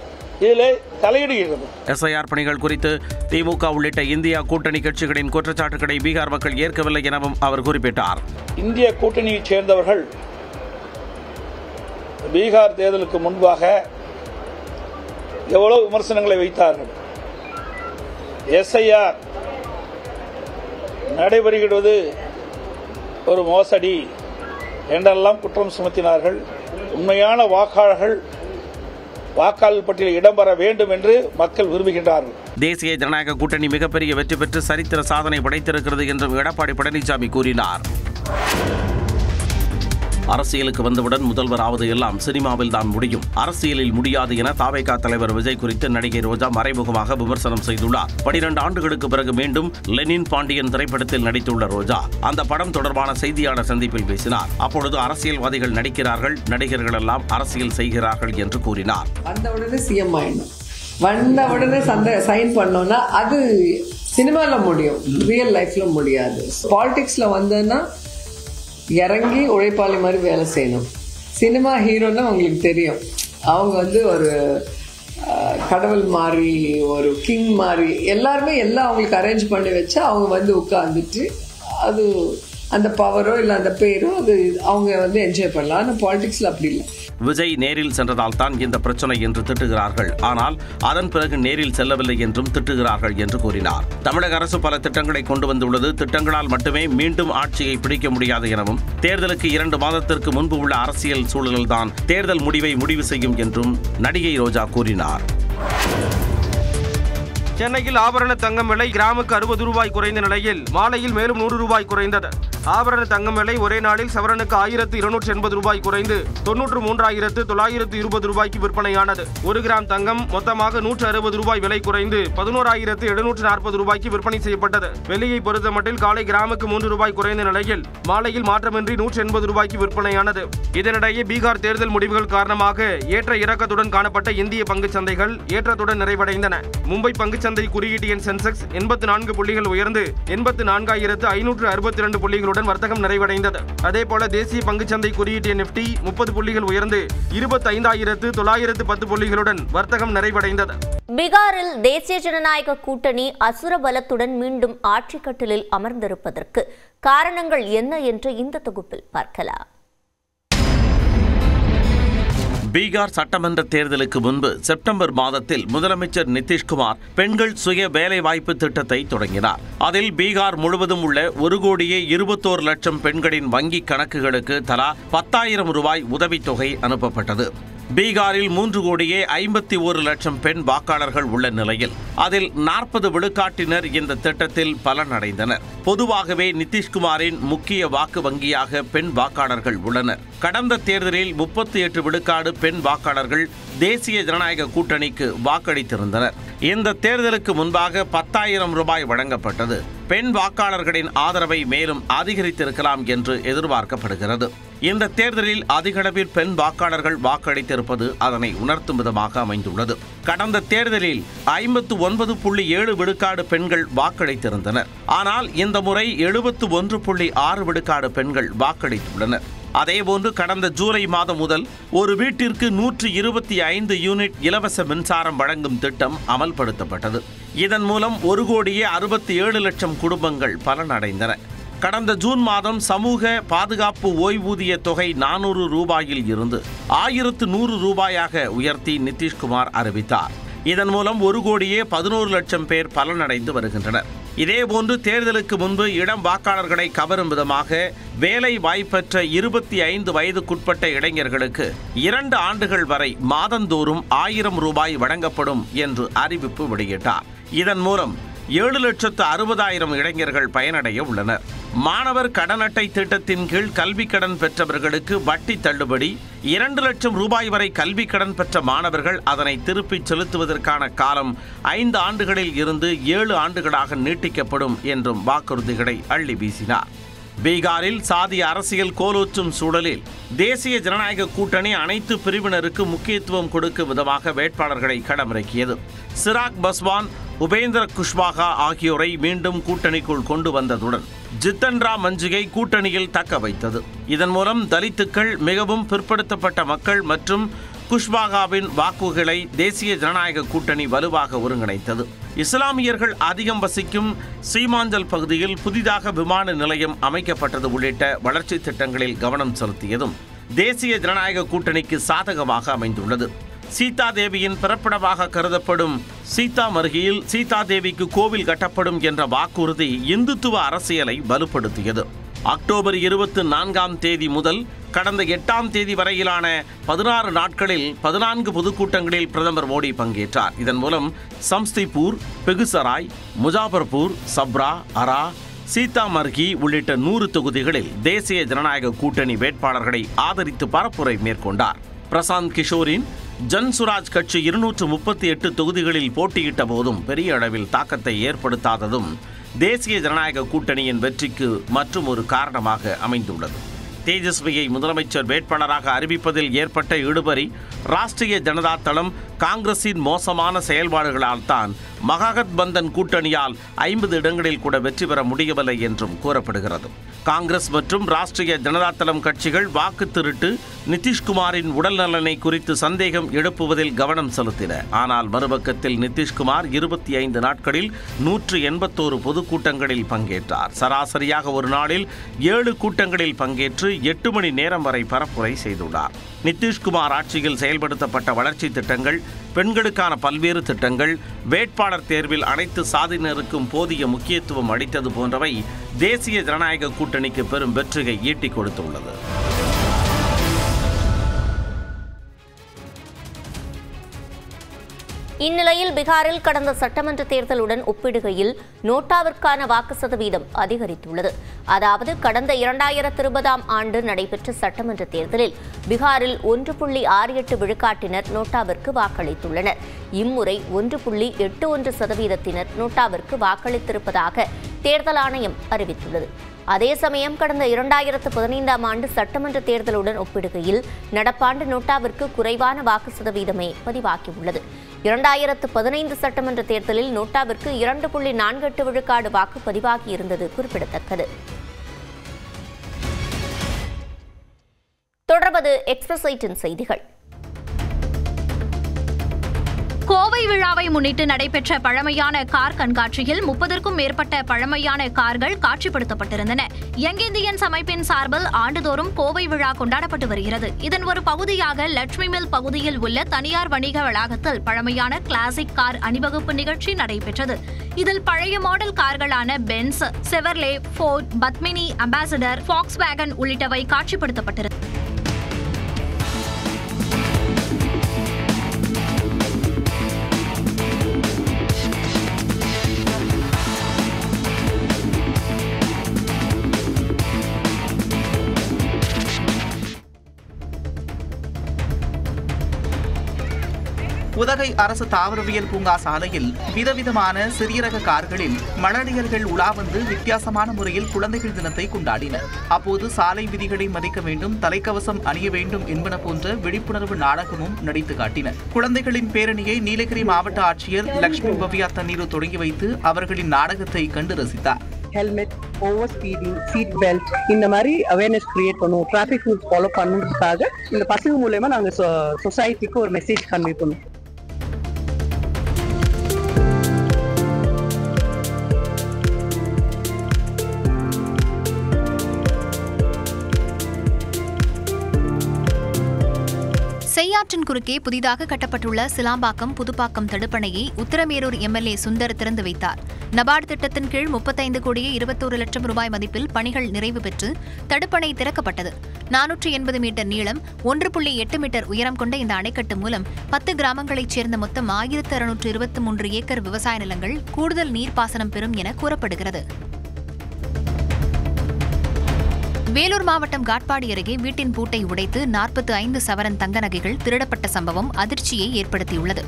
இதிலே தலையிடுகிறது. எஸ்ஐஆர் பணிகள் குறித்து திமுக உள்ளிட்ட இந்தியா கூட்டணி கட்சிகளின் குற்றச்சாட்டுகளை பீகார் மக்கள் ஏற்கவில்லை எனவும் அவர் குறிப்பிட்டார். இந்திய கூட்டணியைச் சேர்ந்தவர்கள் பீகார் தேர்தலுக்கு முன்பாக எவ்வளவு விமர்சனங்களை வைத்தார்கள். எஸ்ஐஆர் நடைபெறுகிறது ஒரு மோசடி என்றெல்லாம் குற்றம் சுமத்தினார்கள். உண்மையான வாக்காளர்கள் வாக்காளர் பட்டியலில் இடம்பெற வேண்டும் என்று மக்கள் விரும்புகின்றார்கள். தேசிய ஜனநாயக கூட்டணி மிகப்பெரிய வெற்றி பெற்று சரித்திர சாதனை படைத்திருக்கிறது என்றும் எடப்பாடி பழனிசாமி கூறினார். அரசியலுக்கு வந்தவுடன் முதல்வர் ஆவது எல்லாம் சினிமாவில் தான் முடியும், அரசியலில் முடியாது என தாவேகா தலைவர் விஜய் குறித்து நடிகை ரோஜா மறைமுகமாக விமர்சனம் செய்துள்ளார். 12 ஆண்டுகளுக்கு பிறகு மீண்டும் லெனின் பாண்டியன் திரைப்படத்தில் நடித்துள்ள ரோஜா அந்த படம் தொடர்பான செய்தியாளர் சந்திப்பில் பேசினார். அப்பொழுது அரசியல்வாதிகள் நடிக்கிறார்கள், நடிகர்கள் எல்லாம் அரசியல் செய்கிறார்கள் என்று கூறினார். வந்தவுடனே சிஎம் ஆயிடணும், வந்தவுடனே சைன் பண்ணோம்னா அது சினிமால முடியும், ரியல் லைஃப்ல முடியாது. பாலிடிக்ஸ்ல வந்தோன்னா இறங்கி உழைப்பாளி மாதிரி வேலை செய்யணும். சினிமா ஹீரோன்னா உங்களுக்கு தெரியும், அவங்க ஒரு கடவுள் மாதிரி ஒரு கிங் மாதிரி எல்லாருமே எல்லாம் அவங்களுக்கு அரேஞ்ச் பண்ணி வச்சு அவங்க உட்கார்ந்துட்டு அது அந்த பவரோ இல்லை அந்த பேரோ அது அவங்க என்ஜாய் பண்ணலாம். ஆனால் பாலிடிக்ஸ்ல அப்படி இல்லை. விஜய் நேரில் சென்றதால் தான் இந்த பிரச்சனை என்று திட்டுகிறார்கள், ஆனால் அதன் பிறகு நேரில் செல்லவில்லை என்றும் திட்டுகிறார்கள் என்று கூறினார். தமிழக அரசு பல திட்டங்களை கொண்டு வந்துள்ளது, திட்டங்களால் மட்டுமே மீண்டும் ஆட்சியை பிடிக்க முடியாது எனவும் தேர்தலுக்கு 2 மாதத்திற்கு முன்பு உள்ள அரசியல் சூழல்தான் தேர்தல் முடிவை முடிவு செய்யும் என்றும் நடிகை ரோஜா கூறினார். சென்னையில் ஆபரண தங்கம் விலை கிராமுக்கு 60 ரூபாய் குறைந்த நிலையில் மாலையில் மேலும் 100 ரூபாய் குறைந்தது. ஆபரண தங்கம் விலை ஒரே நாளில் சவரனுக்கு 1280 ரூபாய் குறைந்து 93,920 ரூபாய்க்கு விற்பனையானது. 1 கிராம் தங்கம் மொத்தமாக 160 ரூபாய் விலை குறைந்து 11,740 ரூபாய்க்கு விற்பனை செய்யப்பட்டது. வெள்ளியை பொறுத்தமட்டில் காலை கிராமுக்கு 3 ரூபாய் குறைந்த நிலையில் மாலையில் மாற்றமின்றி 180 ரூபாய்க்கு விற்பனையானது. இதனிடையே பீகார் தேர்தல் முடிவுகள் காரணமாக ஏற்ற இறக்கத்துடன் காணப்பட்ட இந்திய பங்குச் சந்தைகள் ஏற்றத்துடன் நிறைவடைந்தன. மும்பை பங்குச்சந்தை குறியீட்டு எண் சென்செக்ஸ் 84 புள்ளிகள் உயர்ந்து 84,562 புள்ளிகளுடன் வர்த்தகம் நிறைவடைந்தது. அதேபோல தேசிய பங்குச்சந்தை குறியீட்டு எண் நிப்டி 30 புள்ளிகள் உயர்ந்து 25,910 புள்ளிகளுடன் வர்த்தகம் நிறைவடைந்தது. பீகாரில் தேசிய ஜனநாயக கூட்டணி அசுர பலத்துடன் மீண்டும் ஆட்சி கட்டிலில் அமர்ந்திருப்பதற்கு காரணங்கள் என்ன என்று இந்த தொகுப்பில் பார்க்கலாம். பீகார் சட்டமன்ற தேர்தலுக்கு முன்பு செப்டம்பர் மாதத்தில் முதலமைச்சர் நிதிஷ்குமார் பெண்கள் சுய வேலைவாய்ப்பு திட்டத்தை தொடங்கினார். அதில் பீகார் முழுவதும் உள்ள 1,21,00,000 பெண்களின் வங்கி கணக்குகளுக்கு தலா 10,000 ரூபாய் உதவித்தொகை அனுப்பப்பட்டது. பீகாரில் 3,51,00,000 பெண் வாக்காளர்கள் உள்ள நிலையில் அதில் 40 விழுக்காட்டினர் இந்த திட்டத்தில் பலனடைந்தனர். பொதுவாகவே நிதிஷ்குமாரின் முக்கிய வாக்கு வங்கியாக பெண் வாக்காளர்கள் உள்ளனர். கடந்த தேர்தலில் 38 விழுக்காடு பெண் வாக்காளர்கள் தேசிய ஜனநாயக கூட்டணிக்கு வாக்களித்திருந்தனர். இந்த தேர்தலுக்கு முன்பாக 10,000 ரூபாய் வழங்கப்பட்டது. பெண் வாக்காளர்களின் ஆதரவை மேலும் அதிகரித்திருக்கலாம் என்று எதிர்பார்க்கப்படுகிறது. இந்த தேர்தலில் அதிகளவில் பெண் வாக்காளர்கள் வாக்களித்திருப்பது அதனை உணர்த்தும் விதமாக அமைந்துள்ளது. கடந்த தேர்தலில் 59.7 விழுக்காடு பெண்கள் வாக்களித்திருந்தனர். ஆனால் இந்த முறை 71.6 விழுக்காடு பெண்கள் வாக்களித்துள்ளனர். அதேபோன்று கடந்த ஜூலை மாதம் முதல் ஒரு வீட்டிற்கு 125 யூனிட் இலவச மின்சாரம் வழங்கும் திட்டம் அமல்படுத்தப்பட்டது. இதன் மூலம் 1,67,00,000 குடும்பங்கள் பலனடைந்தன. கடந்த ஜூன் மாதம் சமூக பாதுகாப்பு ஓய்வூதிய தொகை 400 ரூபாயில் இருந்து 1,100 ரூபாயாக உயர்த்தி நிதிஷ்குமார் அறிவித்தார். இதன் மூலம் 1,11,00,000 பேர் பலனடைந்து வருகின்றனர். இதேபோன்று தேர்தலுக்கு முன்பு இளம் வாக்காளர்களை கவரும் விதமாக வேலை வாய்ப்பற்ற 25 வயதுக்குட்பட்ட இளைஞர்களுக்கு 2 ஆண்டுகள் வரை மாதந்தோறும் 1,000 ரூபாய் வழங்கப்படும் என்று அறிவிப்பு வெளியிட்டார். இதன் மூலம் 7,60,000 இளைஞர்கள் பயனடைய உள்ளனர். மாணவர் கடன் அட்டை திட்டத்தின் கீழ் கல்வி கடன் பெற்றவர்களுக்கு வட்டி தள்ளுபடி, 2 லட்சம் ரூபாய் வரை கல்வி கடன் பெற்ற மாணவர்கள் அதனை திருப்பிச் செலுத்துவதற்கான காலம் 5 ஆண்டுகளில் இருந்து 7 ஆண்டுகளாக நீட்டிக்கப்படும் என்றும் வாக்குறுதிகளை அள்ளி வீசினார். பீகாரில் சாதி அரசியல் கோலோச்சும் சூழலில் தேசிய ஜனநாயக கூட்டணி அனைத்து பிரிவினருக்கு முக்கியத்துவம் கொடுக்கும் விதமாக வேட்பாளர்களை களமிறக்கியது. சிராக் பஸ்வான், உபேந்திர குஷ்வாகா ஆகியோரை மீண்டும் கூட்டணிக்குள் கொண்டு வந்ததுடன் ஜித்தன் ராம் மஞ்சிகை கூட்டணியில் தக்க வைத்தது. இதன் மூலம் தலித்துக்கள், மிகவும் பிற்படுத்தப்பட்ட மக்கள் மற்றும் குஷ்வாகாவின் வாக்குகளை தேசிய ஜனநாயக கூட்டணி வலுவாக ஒருங்கிணைத்தது. இஸ்லாமியர்கள் அதிகம் வசிக்கும் சீமாஞ்சல் பகுதியில் புதிதாக விமான நிலையம் அமைக்கப்பட்டது உள்ளிட்ட வளர்ச்சி திட்டங்களில் கவனம் செலுத்தியதும் தேசிய ஜனநாயக கூட்டணிக்கு சாதகமாக அமைந்துள்ளது. சீதா தேவியின் பிறப்பிடமாக கருதப்படும் சீதாமர்கியில் சீதா தேவிக்கு கோவில் கட்டப்படும் என்ற வாக்குறுதி இந்துத்துவ அரசியலை வலுப்படுத்தியது. அக்டோபர் 24ஆம் தேதி முதல் கடந்த 8ஆம் தேதி வரையிலான 16 நாட்களில் 14 பொதுக்கூட்டங்களில் பிரதமர் மோடி பங்கேற்றார். இதன் மூலம் சம்ஸ்திபூர், பெகுசராய், முஜாபர்பூர், சப்ரா, அரா, சீதாமர்கி உள்ளிட்ட 100 தொகுதிகளில் தேசிய ஜனநாயக கூட்டணி வேட்பாளர்களை ஆதரித்து பரப்புரை மேற்கொண்டார். பிரசாந்த் கிஷோரின் ஜன்சுராஜ் கட்சி 238 தொகுதிகளில் போட்டியிட்ட போதும் பெரிய அளவில் தாக்கத்தை ஏற்படுத்தாததும் தேசிய ஜனநாயக கூட்டணியின் வெற்றிக்கு மற்றும் ஒரு காரணமாக அமைந்துள்ளது. தேஜஸ்வியை முதலமைச்சர் வேட்பாளராக அறிவிப்பதில் ஏற்பட்ட இழுபறி, ராஷ்டிரிய ஜனதா தளம் காங்கிரசின் மோசமான செயல்பாடுகளால் தான் மகாகத்பந்தன் கூட்டணியால் 50 இடங்களில் கூட வெற்றி பெற முடியவில்லை என்றும் கூறப்படுகிறது. காங்கிரஸ் மற்றும் ராஷ்டிரிய ஜனதா தளம் கட்சிகள் வாக்கு திருட்டு, நிதிஷ்குமாரின் உடல் நலனை குறித்து சந்தேகம் எழுப்புவதில் கவனம் செலுத்தின. ஆனால் மறுபக்கத்தில் நிதிஷ்குமார் 25 நாட்களில் 181 பொதுக்கூட்டங்களில் பங்கேற்றார். சராசரியாக ஒரு நாளில் 7 கூட்டங்களில் பங்கேற்று 8 மணி நேரம் வரை பரப்புரை செய்துள்ளார். நிதிஷ்குமார் ஆட்சியில் செயல்படுத்தப்பட்ட வளர்ச்சி திட்டங்கள், பெண்களுக்கான பல்வேறு திட்டங்கள், வேட்பாளர் தேர்வில் அனைத்து சாதியினருக்கும் போதிய முக்கியத்துவம் அளித்தது போன்றவை தேசிய ஜனநாயக கூட்டணிக்கு பெரும் வெற்றியை ஈட்டிக் கொடுத்துள்ளது. இந்நிலையில் பீகாரில் கடந்த சட்டமன்ற தேர்தலுடன் ஒப்பிடுகையில் நோட்டாவிற்கான வாக்கு சதவீதம் அதிகரித்துள்ளது. அதாவது கடந்த 2020ஆம் ஆண்டு நடைபெற்ற சட்டமன்ற தேர்தலில் பீகாரில் 1.68 விழுக்காட்டினர் நோட்டாவிற்கு வாக்களித்துள்ளனர். இம்முறை 1.81% நோட்டாவிற்கு வாக்களித்திருப்பதாக தேர்தல் ஆணையம் அறிவித்துள்ளது. அதே சமயம் கடந்த 2015ஆம் ஆண்டு சட்டமன்ற தேர்தலுடன் ஒப்பிடுகையில் நடப்பாண்டு நோட்டாவிற்கு குறைவான வாக்கு சதவீதமே பதிவாகியுள்ளது. 2015 சட்டமன்ற தேர்தலில் நோட்டாவிற்கு 2.48 விழுக்காடு வாக்கு பதிவாகியிருந்தது குறிப்பிடத்தக்கது. தொடர்வது எக்ஸ்பிரஸ் 8 செய்திகள். கோவை விழாவை முன்னிட்டு நடைபெற்ற பழமையான கார் கண்காட்சியில் 30க்கும் மேற்பட்ட பழமையான கார்கள் காட்சிப்படுத்தப்பட்டிருந்தன. யங் இந்தியன்ஸ் அமைப்பின் சார்பில் ஆண்டுதோறும் கோவை விழா கொண்டாடப்பட்டு வருகிறது. இதன் ஒரு பகுதியாக லட்சுமி மில் பகுதியில் உள்ள தனியார் வணிக வளாகத்தில் பழமையான கிளாசிக் கார் அணிவகுப்பு நிகழ்ச்சி நடைபெற்றது. இதில் பழைய மாடல் கார்களான Benz, Chevrolet, Ford, Padmini, Ambassador, Volkswagen உள்ளிட்டவை காட்சிப்படுத்தப்பட்டிருந்தன. உதகை அரசு தாவரவியல் பூங்கா சாலையில் விதவிதமான சிறிய ரக கார்களில் மழலையர்கள் உலா வந்து வித்தியாசமான முறையில் குழந்தைகள் தினத்தை கொண்டாடினர். அப்போது சாலை விதிகளை மதிக்க வேண்டும், தலைக்கவசம் அணிய வேண்டும் என்பன போன்ற விழிப்புணர்வு நாடகமும் நடித்து காட்டினர். குழந்தைகளின் பேரணியை நீலகிரி மாவட்ட ஆட்சியர் லட்சுமி பவ்யா தண்ணீர் தொடங்கி வைத்து அவர்களின் நாடகத்தை கண்டு ரசித்தார். Helmet, over speeding, seat belt இந்த மாதிரி அவேர்னஸ் கிரியேட் பண்ணுவோம். டிராஃபிக் ரூல்ஸ் ஃபாலோ பண்ணுறதுக்காக இந்த பசங்க மூலமா நாங்கள் சொசைட்டிக்கு ஒரு மெசேஜ் கன்வே பண்ணுவோம். செய்யாற்றின் குறுக்கே புதிதாக கட்டப்பட்டுள்ள சிலாம்பாக்கம் புதுப்பாக்கம் தடுப்பணையை உத்தரமேரூர் எம்எல்ஏ சுந்தர் திறந்து வைத்தார். நபார்டு திட்டத்தின் கீழ் 35 கோடியே 21 லட்சம் ரூபாய் மதிப்பில் பணிகள் நிறைவு பெற்று தடுப்பணை திறக்கப்பட்டது. 480 மீட்டர் நீளம், 1.8 மீட்டர் உயரம் கொண்ட இந்த அணைக்கட்டு மூலம் 10 கிராமங்களைச் சேர்ந்த மொத்தம் 1623 ஏக்கர் விவசாய நிலங்கள் கூடுதல் நீர்ப்பாசனம் பெறும் என கூறப்படுகிறது. வேலூர் மாவட்டம் காட்பாடி அருகே வீட்டின் பூட்டை உடைத்து 45 சவரன் தங்க நகைகள் திருடப்பட்ட சம்பவம் அதிர்ச்சியை ஏற்படுத்தியுள்ளது.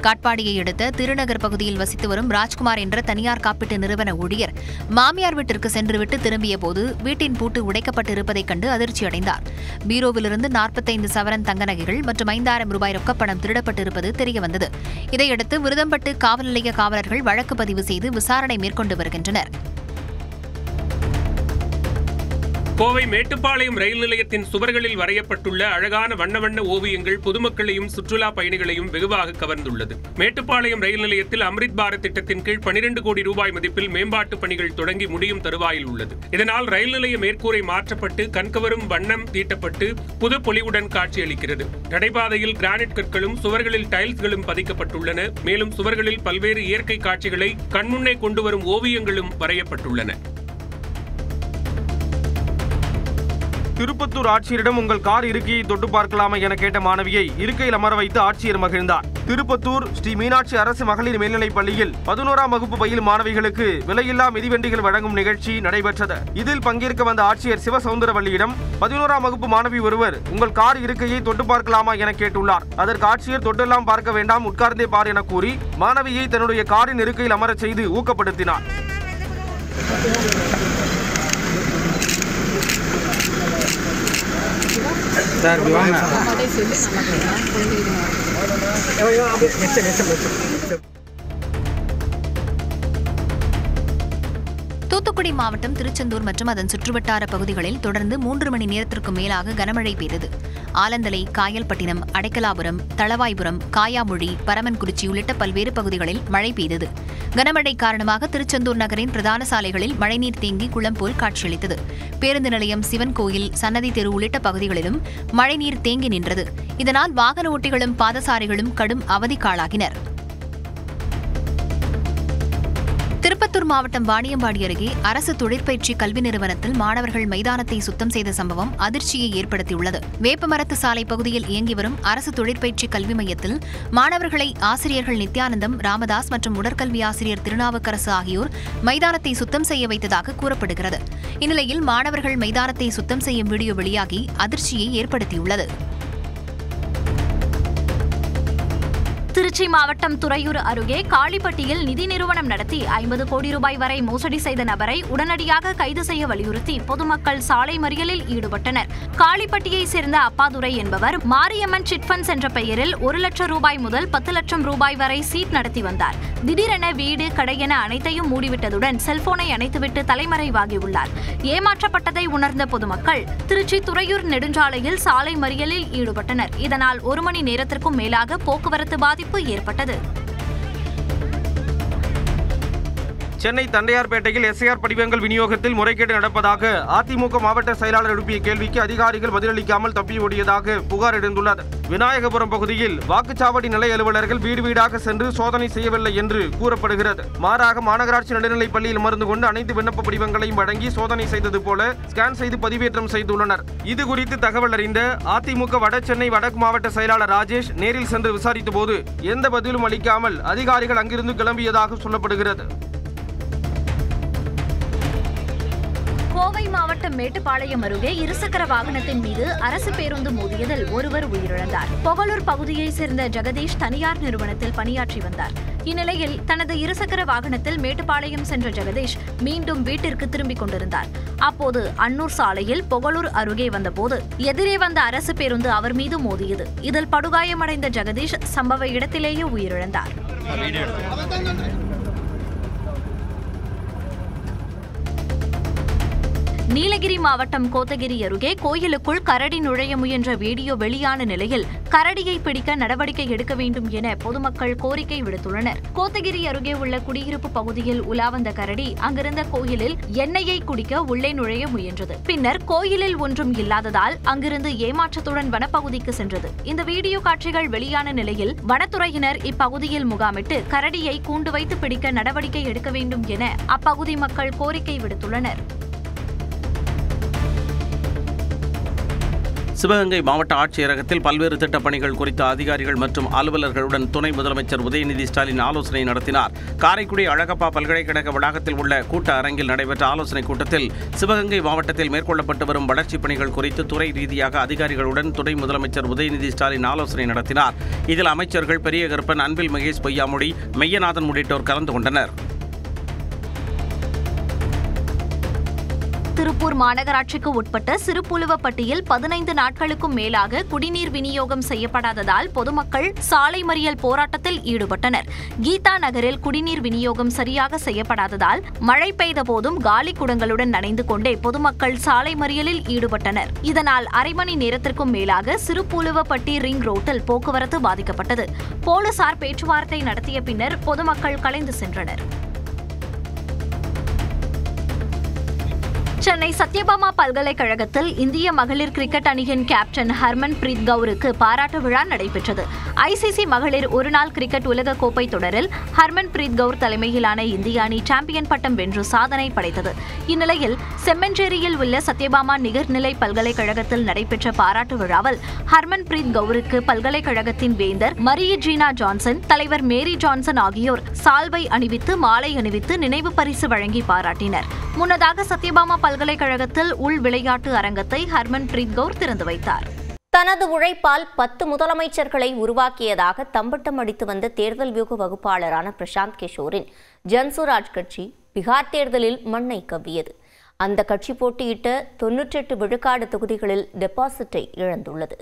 காட்பாடியை அடுத்த திருநகர் பகுதியில் வசித்து வரும் ராஜ்குமார் என்ற தனியார் காப்பீட்டு நிறுவன ஊழியர் மாமியார் வீட்டிற்கு சென்றுவிட்டு திரும்பியபோது வீட்டின் பூட்டு உடைக்கப்பட்டிருப்பதைக் கண்டு அதிர்ச்சியடைந்தார். பீரோவிலிருந்து 45 சவரன் தங்க நகைகள் மற்றும் 5000 ரூபாய் ரொக்கப்பணம் திருடப்பட்டிருப்பது தெரியவந்தது. இதையடுத்து விருதம்பட்டு காவல் நிலைய காவலர்கள் வழக்கு பதிவு செய்து விசாரணை மேற்கொண்டு வருகின்றனர். கோவை மேட்டுப்பாளையம் ரயில் நிலையத்தின் சுவர்களில் வரையப்பட்டுள்ள அழகான வண்ண வண்ண ஓவியங்கள் பொதுமக்களையும் சுற்றுலா பயணிகளையும் வெகுவாக கவர்ந்துள்ளது. மேட்டுப்பாளையம் ரயில் நிலையத்தில் அம்ரித் பாரத் திட்டத்தின் கீழ் 12 கோடி ரூபாய் மதிப்பில் மேம்பாட்டு பணிகள் தொடங்கி முடியும் தருவாயில் உள்ளது. இதனால் ரயில் நிலைய மேற்கூரை மாற்றப்பட்டு கண்கவரும் வண்ணம் தீட்டப்பட்டு புது பொலிவுடன் காட்சியளிக்கிறது. நடைபாதையில் கிரானைட் கற்களும் சுவர்களில் டைல்ஸ்களும் பதிக்கப்பட்டுள்ளன. மேலும் சுவர்களில் பல்வேறு இயற்கை காட்சிகளை கண்முன்னே கொண்டுவரும் ஓவியங்களும் வரையப்பட்டுள்ளன. திருப்பத்தூர் ஆட்சியரிடம் உங்கள் கார் இருக்கையை தொட்டு பார்க்கலாமா என கேட்ட மாணவியை இருக்கையில் அமர வைத்து ஆட்சியர் மகிழ்ந்தார். திருப்பத்தூர் ஸ்ரீ மீனாட்சி அரசு மகளிர் மேல்நிலைப் பள்ளியில் 11ஆம் வகுப்பு பயிலும் மாணவிகளுக்கு விலையில்லா மிதிவண்டிகள் வழங்கும் நிகழ்ச்சி நடைபெற்றது. இதில் பங்கேற்க வந்த ஆட்சியர் சிவசவுந்தரவல்லியிடம் 11ஆம் வகுப்பு மாணவி ஒருவர் உங்கள் கார் இருக்கையை தொட்டு பார்க்கலாமா என கேட்டுள்ளார். அதற்கு ஆட்சியர் தொட்டெல்லாம் பார்க்க வேண்டாம், உட்கார்ந்தே பார் என கூறி மாணவியை தன்னுடைய காரின் இருக்கையில் அமரச் செய்து ஊக்கப்படுத்தினார். தூத்துக்குடி மாவட்டம் திருச்செந்தூர் மற்றும் அதன் சுற்றுவட்டார பகுதிகளில் தொடர்ந்து 3 மணி நேரத்திற்கும் மேலாக கனமழை பெய்தது. ஆலந்தலை, காயல்பட்டினம், அடைக்கலாபுரம், தளவாய்புரம், காயாமொழி, பரமன்குறிச்சி உள்ளிட்ட பல்வேறு பகுதிகளில் மழை பெய்தது. கனமழை காரணமாக திருச்செந்தூர் நகரின் பிரதான சாலைகளில் மழைநீர் தேங்கி குளம் போல் காட்சியளித்தது. பேருந்து நிலையம், சிவன் கோயில், சன்னதி தெரு உள்ளிட்ட பகுதிகளிலும் மழைநீர் தேங்கி நின்றது. இதனால் வாகன ஓட்டிகளும் பாதசாரிகளும் கடும் அவதிக்காளாகினர். திருப்பத்தூர் மாவட்டம் வாணியம்பாடி அருகே அரசு தொழிற்பயிற்சி கல்வி நிறுவனத்தில் மாணவர்கள் மைதானத்தை சுத்தம் செய்த சம்பவம் அதிர்ச்சியை ஏற்படுத்தியுள்ளது. வேப்பமரத்து சாலை பகுதியில் இயங்கி வரும் அரசு தொழிற்பயிற்சி கல்வி மையத்தில் மாணவர்களை ஆசிரியர்கள் நித்யானந்தம், ராமதாஸ் மற்றும் உடற்கல்வி ஆசிரியர் திருநாவுக்கரசு ஆகியோர் மைதானத்தை சுத்தம் செய்ய வைத்ததாக கூறப்படுகிறது. இந்நிலையில் மாணவர்கள் மைதானத்தை சுத்தம் செய்யும் வீடியோ வெளியாகி அதிர்ச்சியை ஏற்படுத்தியுள்ளது. திருச்சி மாவட்டம் துறையூர் அருகே காளிப்பட்டியில் நிதி நிறுவனம் நடத்தி 50 கோடி ரூபாய் வரை மோசடி செய்த நபரை உடனடியாக கைது செய்ய வலியுறுத்தி பொதுமக்கள் சாலை மறியலில் ஈடுபட்டனர். காளிப்பட்டியை சேர்ந்த அப்பாதுரை என்பவர் மாரியம்மன் சிட் ஃபண்ட்ஸ் என்ற பெயரில் 1 லட்சம் ரூபாய் முதல் 10 லட்சம் ரூபாய் வரை சீட் நடத்தி வந்தார். திடீரென வீடு, கடை என அனைத்தையும் மூடிவிட்டதுடன் செல்போனை அணைத்துவிட்டு தலைமறைவாகியுள்ளார். ஏமாற்றப்பட்டதை உணர்ந்த பொதுமக்கள் திருச்சி துறையூர் நெடுஞ்சாலையில் சாலை மறியலில் ஈடுபட்டனர். இதனால் 1 மணி நேரத்திற்கும் மேலாக போக்குவரத்து பாதிப்பு ஏற்பட்டது. சென்னை தண்டையார்பேட்டையில் எஸ்ஐஆர் படிவங்கள் விநியோகத்தில் முறைகேடு நடப்பதாக அதிமுக மாவட்ட செயலாளர் எழுப்பிய கேள்விக்கு அதிகாரிகள் பதிலளிக்காமல் தப்பி ஓடியதாக புகார் எழுந்துள்ளது. விநாயகபுரம் பகுதியில் வாக்குச்சாவடி நிலைய அலுவலர்கள் வீடு வீடாக சென்று சோதனை செய்யவில்லை என்று கூறப்படுகிறது. மாறாக மாநகராட்சி நடுநிலைப் பள்ளியில் அமர்ந்து கொண்டு அனைத்து விண்ணப்ப படிவங்களையும் வழங்கி சோதனை செய்தது போல ஸ்கேன் செய்து பதிவேற்றம் செய்துள்ளனர். இதுகுறித்து தகவல் அறிந்த அதிமுக வடசென்னை வடக்கு மாவட்ட செயலாளர் ராஜேஷ் நேரில் சென்று விசாரித்த போது எந்த பதிலும் அளிக்காமல் அதிகாரிகள் அங்கிருந்து கிளம்பியதாக சொல்லப்படுகிறது. கோவை மாவட்டம் மேட்டுப்பாளையம் அருகே இருசக்கர வாகனத்தின் மீது அரசு பேருந்து மோதியதில் ஒருவர் உயிரிழந்தார். பொகலூர் பகுதியைச் சேர்ந்த ஜெகதீஷ் தனியார் நிறுவனத்தில் பணியாற்றி வந்தார். இந்நிலையில் தனது இருசக்கர வாகனத்தில் மேட்டுப்பாளையம் சென்ற ஜெகதீஷ் மீண்டும் வீட்டிற்கு திரும்பிக் கொண்டிருந்தார். அப்போது அன்னூர் சாலையில் பொகலூர் அருகே வந்தபோது எதிரே வந்த அரசு பேருந்து அவர் மீது மோதியது. இதில் படுகாயமடைந்த ஜெகதீஷ் சம்பவ இடத்திலேயே உயிரிழந்தார். நீலகிரி மாவட்டம் கோத்தகிரி அருகே கோயிலுக்குள் கரடி நுழைய முயன்ற வீடியோ வெளியான நிலையில் கரடியை பிடிக்க நடவடிக்கை எடுக்க வேண்டும் என பொதுமக்கள் கோரிக்கை விடுத்துள்ளனர். கோத்தகிரி அருகே உள்ள குடியிருப்பு பகுதியில் உலா வந்த கரடி அங்கிருந்த கோயிலில் எண்ணெயை குடிக்க உள்ளே நுழைய முயன்றது. பின்னர் கோயிலில் ஒன்றும் இல்லாததால் அங்கிருந்து ஏமாற்றத்துடன் வனப்பகுதிக்கு சென்றது. இந்த வீடியோ காட்சிகள் வெளியான நிலையில் வனத்துறையினர் இப்பகுதியில் முகாமிட்டு கரடியை கூண்டு வைத்து பிடிக்க நடவடிக்கை எடுக்க வேண்டும் என அப்பகுதி மக்கள் கோரிக்கை விடுத்துள்ளனர். சிவகங்கை மாவட்ட ஆட்சியரகத்தில் பல்வேறு திட்டப் பணிகள் குறித்த அதிகாரிகள் மற்றும் அலுவலர்களுடன் துணை முதலமைச்சர் உதயநிதி ஸ்டாலின் ஆலோசனை நடத்தினார். காரைக்குடி அழகப்பா பல்கலைக்கழக வளாகத்தில் உள்ள கூட்ட அரங்கில் நடைபெற்ற ஆலோசனைக் கூட்டத்தில் சிவகங்கை மாவட்டத்தில் மேற்கொள்ளப்பட்டு வரும் வளர்ச்சிப் பணிகள் குறித்து துறை ரீதியாக அதிகாரிகளுடன் துணை முதலமைச்சர் உதயநிதி ஸ்டாலின் ஆலோசனை நடத்தினார். இதில் அமைச்சர்கள் பெரியகருப்பன், அன்பில் மகேஷ் பொய்யாமொழி, மெய்யநாதன் உள்ளிட்டோர் கலந்து கொண்டனர். திருப்பூர் மாநகராட்சிக்கு உட்பட்ட சிறுபுலுவப்பட்டியில் 15 நாட்களுக்கும் மேலாக குடிநீர் விநியோகம் செய்யப்படாததால் பொதுமக்கள் சாலை மறியல் போராட்டத்தில் ஈடுபட்டனர். கீதா நகரில் குடிநீர் விநியோகம் சரியாக செய்யப்படாததால் மழை பெய்த போதும் காலி குடங்களுடன் நனைந்து கொண்டே பொதுமக்கள் சாலை மறியலில் ஈடுபட்டனர். இதனால் அரை மணி நேரத்திற்கும் மேலாக சிறுபுலுவப்பட்டி ரிங் ரோட்டில் போக்குவரத்து பாதிக்கப்பட்டது. போலீசார் பேச்சுவார்த்தை நடத்திய பின்னர் பொதுமக்கள் கலைந்து சென்றனர். சென்னை சத்யபாமா பல்கலைக்கழகத்தில் இந்திய மகளிர் கிரிக்கெட் அணியின் கேப்டன் ஹர்மன் பிரீத் கவுருக்கு பாராட்டு விழா நடைபெற்றது. ஐசிசி மகளிர் ஒருநாள் கிரிக்கெட் உலகக்கோப்பை தொடரில் ஹர்மன் பிரீத் கவுர் தலைமையிலான இந்திய அணி சாம்பியன் பட்டம் வென்று சாதனை படைத்தது. இந்நிலையில் செம்மஞ்சேரியில் உள்ள சத்யபாமா நிகர்நிலை பல்கலைக்கழகத்தில் நடைபெற்ற பாராட்டு விழாவில் ஹர்மன் பிரீத் கவுருக்கு பல்கலைக்கழகத்தின் வேந்தர் மரியஜீனா ஜான்சன், தலைவர் மேரி ஜான்சன் ஆகியோர் சால்வை அணிவித்து மாலை அணிவித்து நினைவு பரிசு வழங்கி பாராட்டினர். முன்னதாக சத்யபாமா பல்கலைக்கழகத்தில் உள் விளையாட்டு அரங்கத்தை ஹர்மன் பிரீத் கவுர் திறந்து வைத்தார். தனது உழைப்பால் 10 முதலமைச்சர்களை உருவாக்கியதாக தம்பட்டம் அடித்து வந்த தேர்தல் வியூக வகுப்பாளரான பிரசாந்த் கிஷோரின் ஜன்சுராஜ் கட்சி பீகார் தேர்தலில் மண்ணை கவ்வியது. அந்த கட்சி போட்டியிட்ட 98 விழுக்காடு தொகுதிகளில் டெபாசிட்டை இழந்துள்ளது.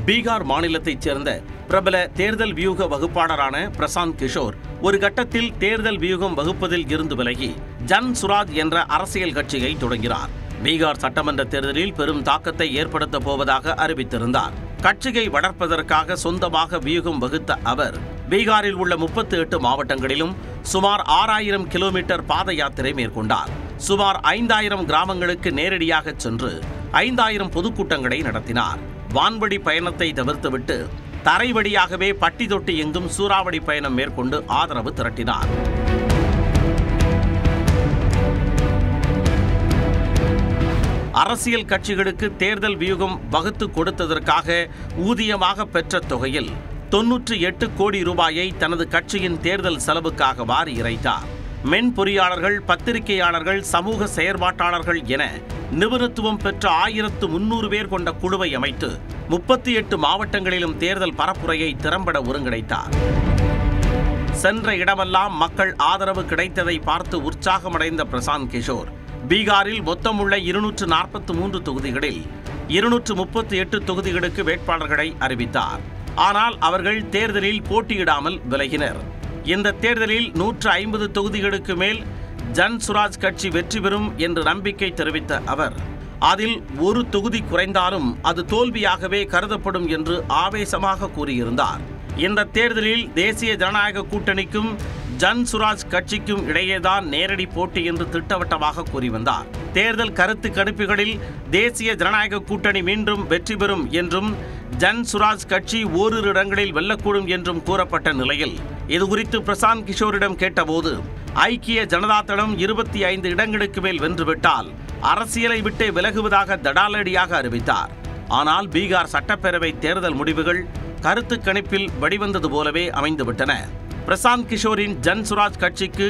பீகார் மாநிலத்தைச் சேர்ந்த பிரபல தேர்தல் வியூக வகுப்பாளரான பிரசாந்த் கிஷோர் ஒரு கட்டத்தில் தேர்தல் வியூகம் வகுப்பதில் இருந்து விலகி ஜன் சுராஜ் என்ற அரசியல் கட்சியை தொடங்கினார். பீகார் சட்டமன்ற தேர்தலில் பெரும் தாக்கத்தை ஏற்படுத்தப் போவதாக அறிவித்திருந்தார். கட்சியை வளர்ப்பதற்காக சொந்தமாக வியூகம் வகுத்த அவர் பீகாரில் உள்ள 38 மாவட்டங்களிலும் சுமார் 6000 கிலோமீட்டர் பாத யாத்திரை மேற்கொண்டார். சுமார் 5000 கிராமங்களுக்கு நேரடியாக சென்று 5000 பொதுக்கூட்டங்களை நடத்தினார். வான்வழி பயணத்தை தவிர்த்துவிட்டு தரை வழியாகவே பட்டி தொட்டி எங்கும் சூறாவளி பயணம் மேற்கொண்டு ஆதரவு திரட்டினார். அரசியல் கட்சிகளுக்கு தேர்தல் வியூகம் வகுத்து கொடுத்ததற்காக ஊதியமாக பெற்ற தொகையில் 98 கோடி ரூபாயை தனது கட்சியின் தேர்தல் செலவுக்காக வாரி இறைத்தார். மென்பொறியாளர்கள், பத்திரிகையாளர்கள், சமூக செயற்பாட்டாளர்கள் என நிபுணத்துவம் பெற்ற 1300 பேர் கொண்ட குழுவை அமைத்து 38 மாவட்டங்களிலும் தேர்தல் பரப்புரையை திறம்பட ஒருங்கிணைத்தார். சென்ற இடமெல்லாம் மக்கள் ஆதரவு கிடைத்ததை பார்த்து உற்சாகமடைந்த பிரசாந்த் கிஷோர் பீகாரில் மொத்தமுள்ள 243 தொகுதிகளில் 238 தொகுதிகளுக்கு வேட்பாளர்களை அறிவித்தார். ஆனால் அவர்கள் தேர்தலில் போட்டியிடாமல் விலகினர். இந்த தேர்தலில் 150 தொகுதிகளுக்கு மேல் ஜன் சுராஜ் கட்சி வெற்றி பெறும் என்று நம்பிக்கை தெரிவித்த அவர் அதில் ஒரு தொகுதி குறைந்தாலும் அது தோல்வியாகவே கருதப்படும் என்று ஆவேசமாக கூறியிருந்தார். இந்த தேர்தலில் தேசிய ஜனநாயக கூட்டணிக்கும் ஜன் சுராஜ் கட்சிக்கும் இடையேதான் நேரடி போட்டி என்று திட்டவட்டமாக கூறி வந்தார். தேர்தல் கருத்து கணிப்புகளில் தேசிய ஜனநாயக கூட்டணி மீண்டும் வெற்றி பெறும் என்றும் ஜன் சுராஜ் கட்சி ஓரிரு இடங்களில் வெல்லக்கூடும் என்றும் கூறப்பட்ட நிலையில் இதுகுறித்து பிரசாந்த் கிஷோரிடம் கேட்டபோது ஐக்கிய ஜனதா தளம் 25 இடங்களுக்கு மேல் வென்றுவிட்டால் அரசியலை விட்டு விலகுவதாக தடாலடியாக அறிவித்தார். ஆனால் பீகார் சட்டப்பேரவை தேர்தல் முடிவுகள் கருத்து கணிப்பில் வெளிவந்தது போலவே அமைந்துவிட்டன. பிரசாந்த் கிஷோரின் ஜன்சுராஜ் கட்சிக்கு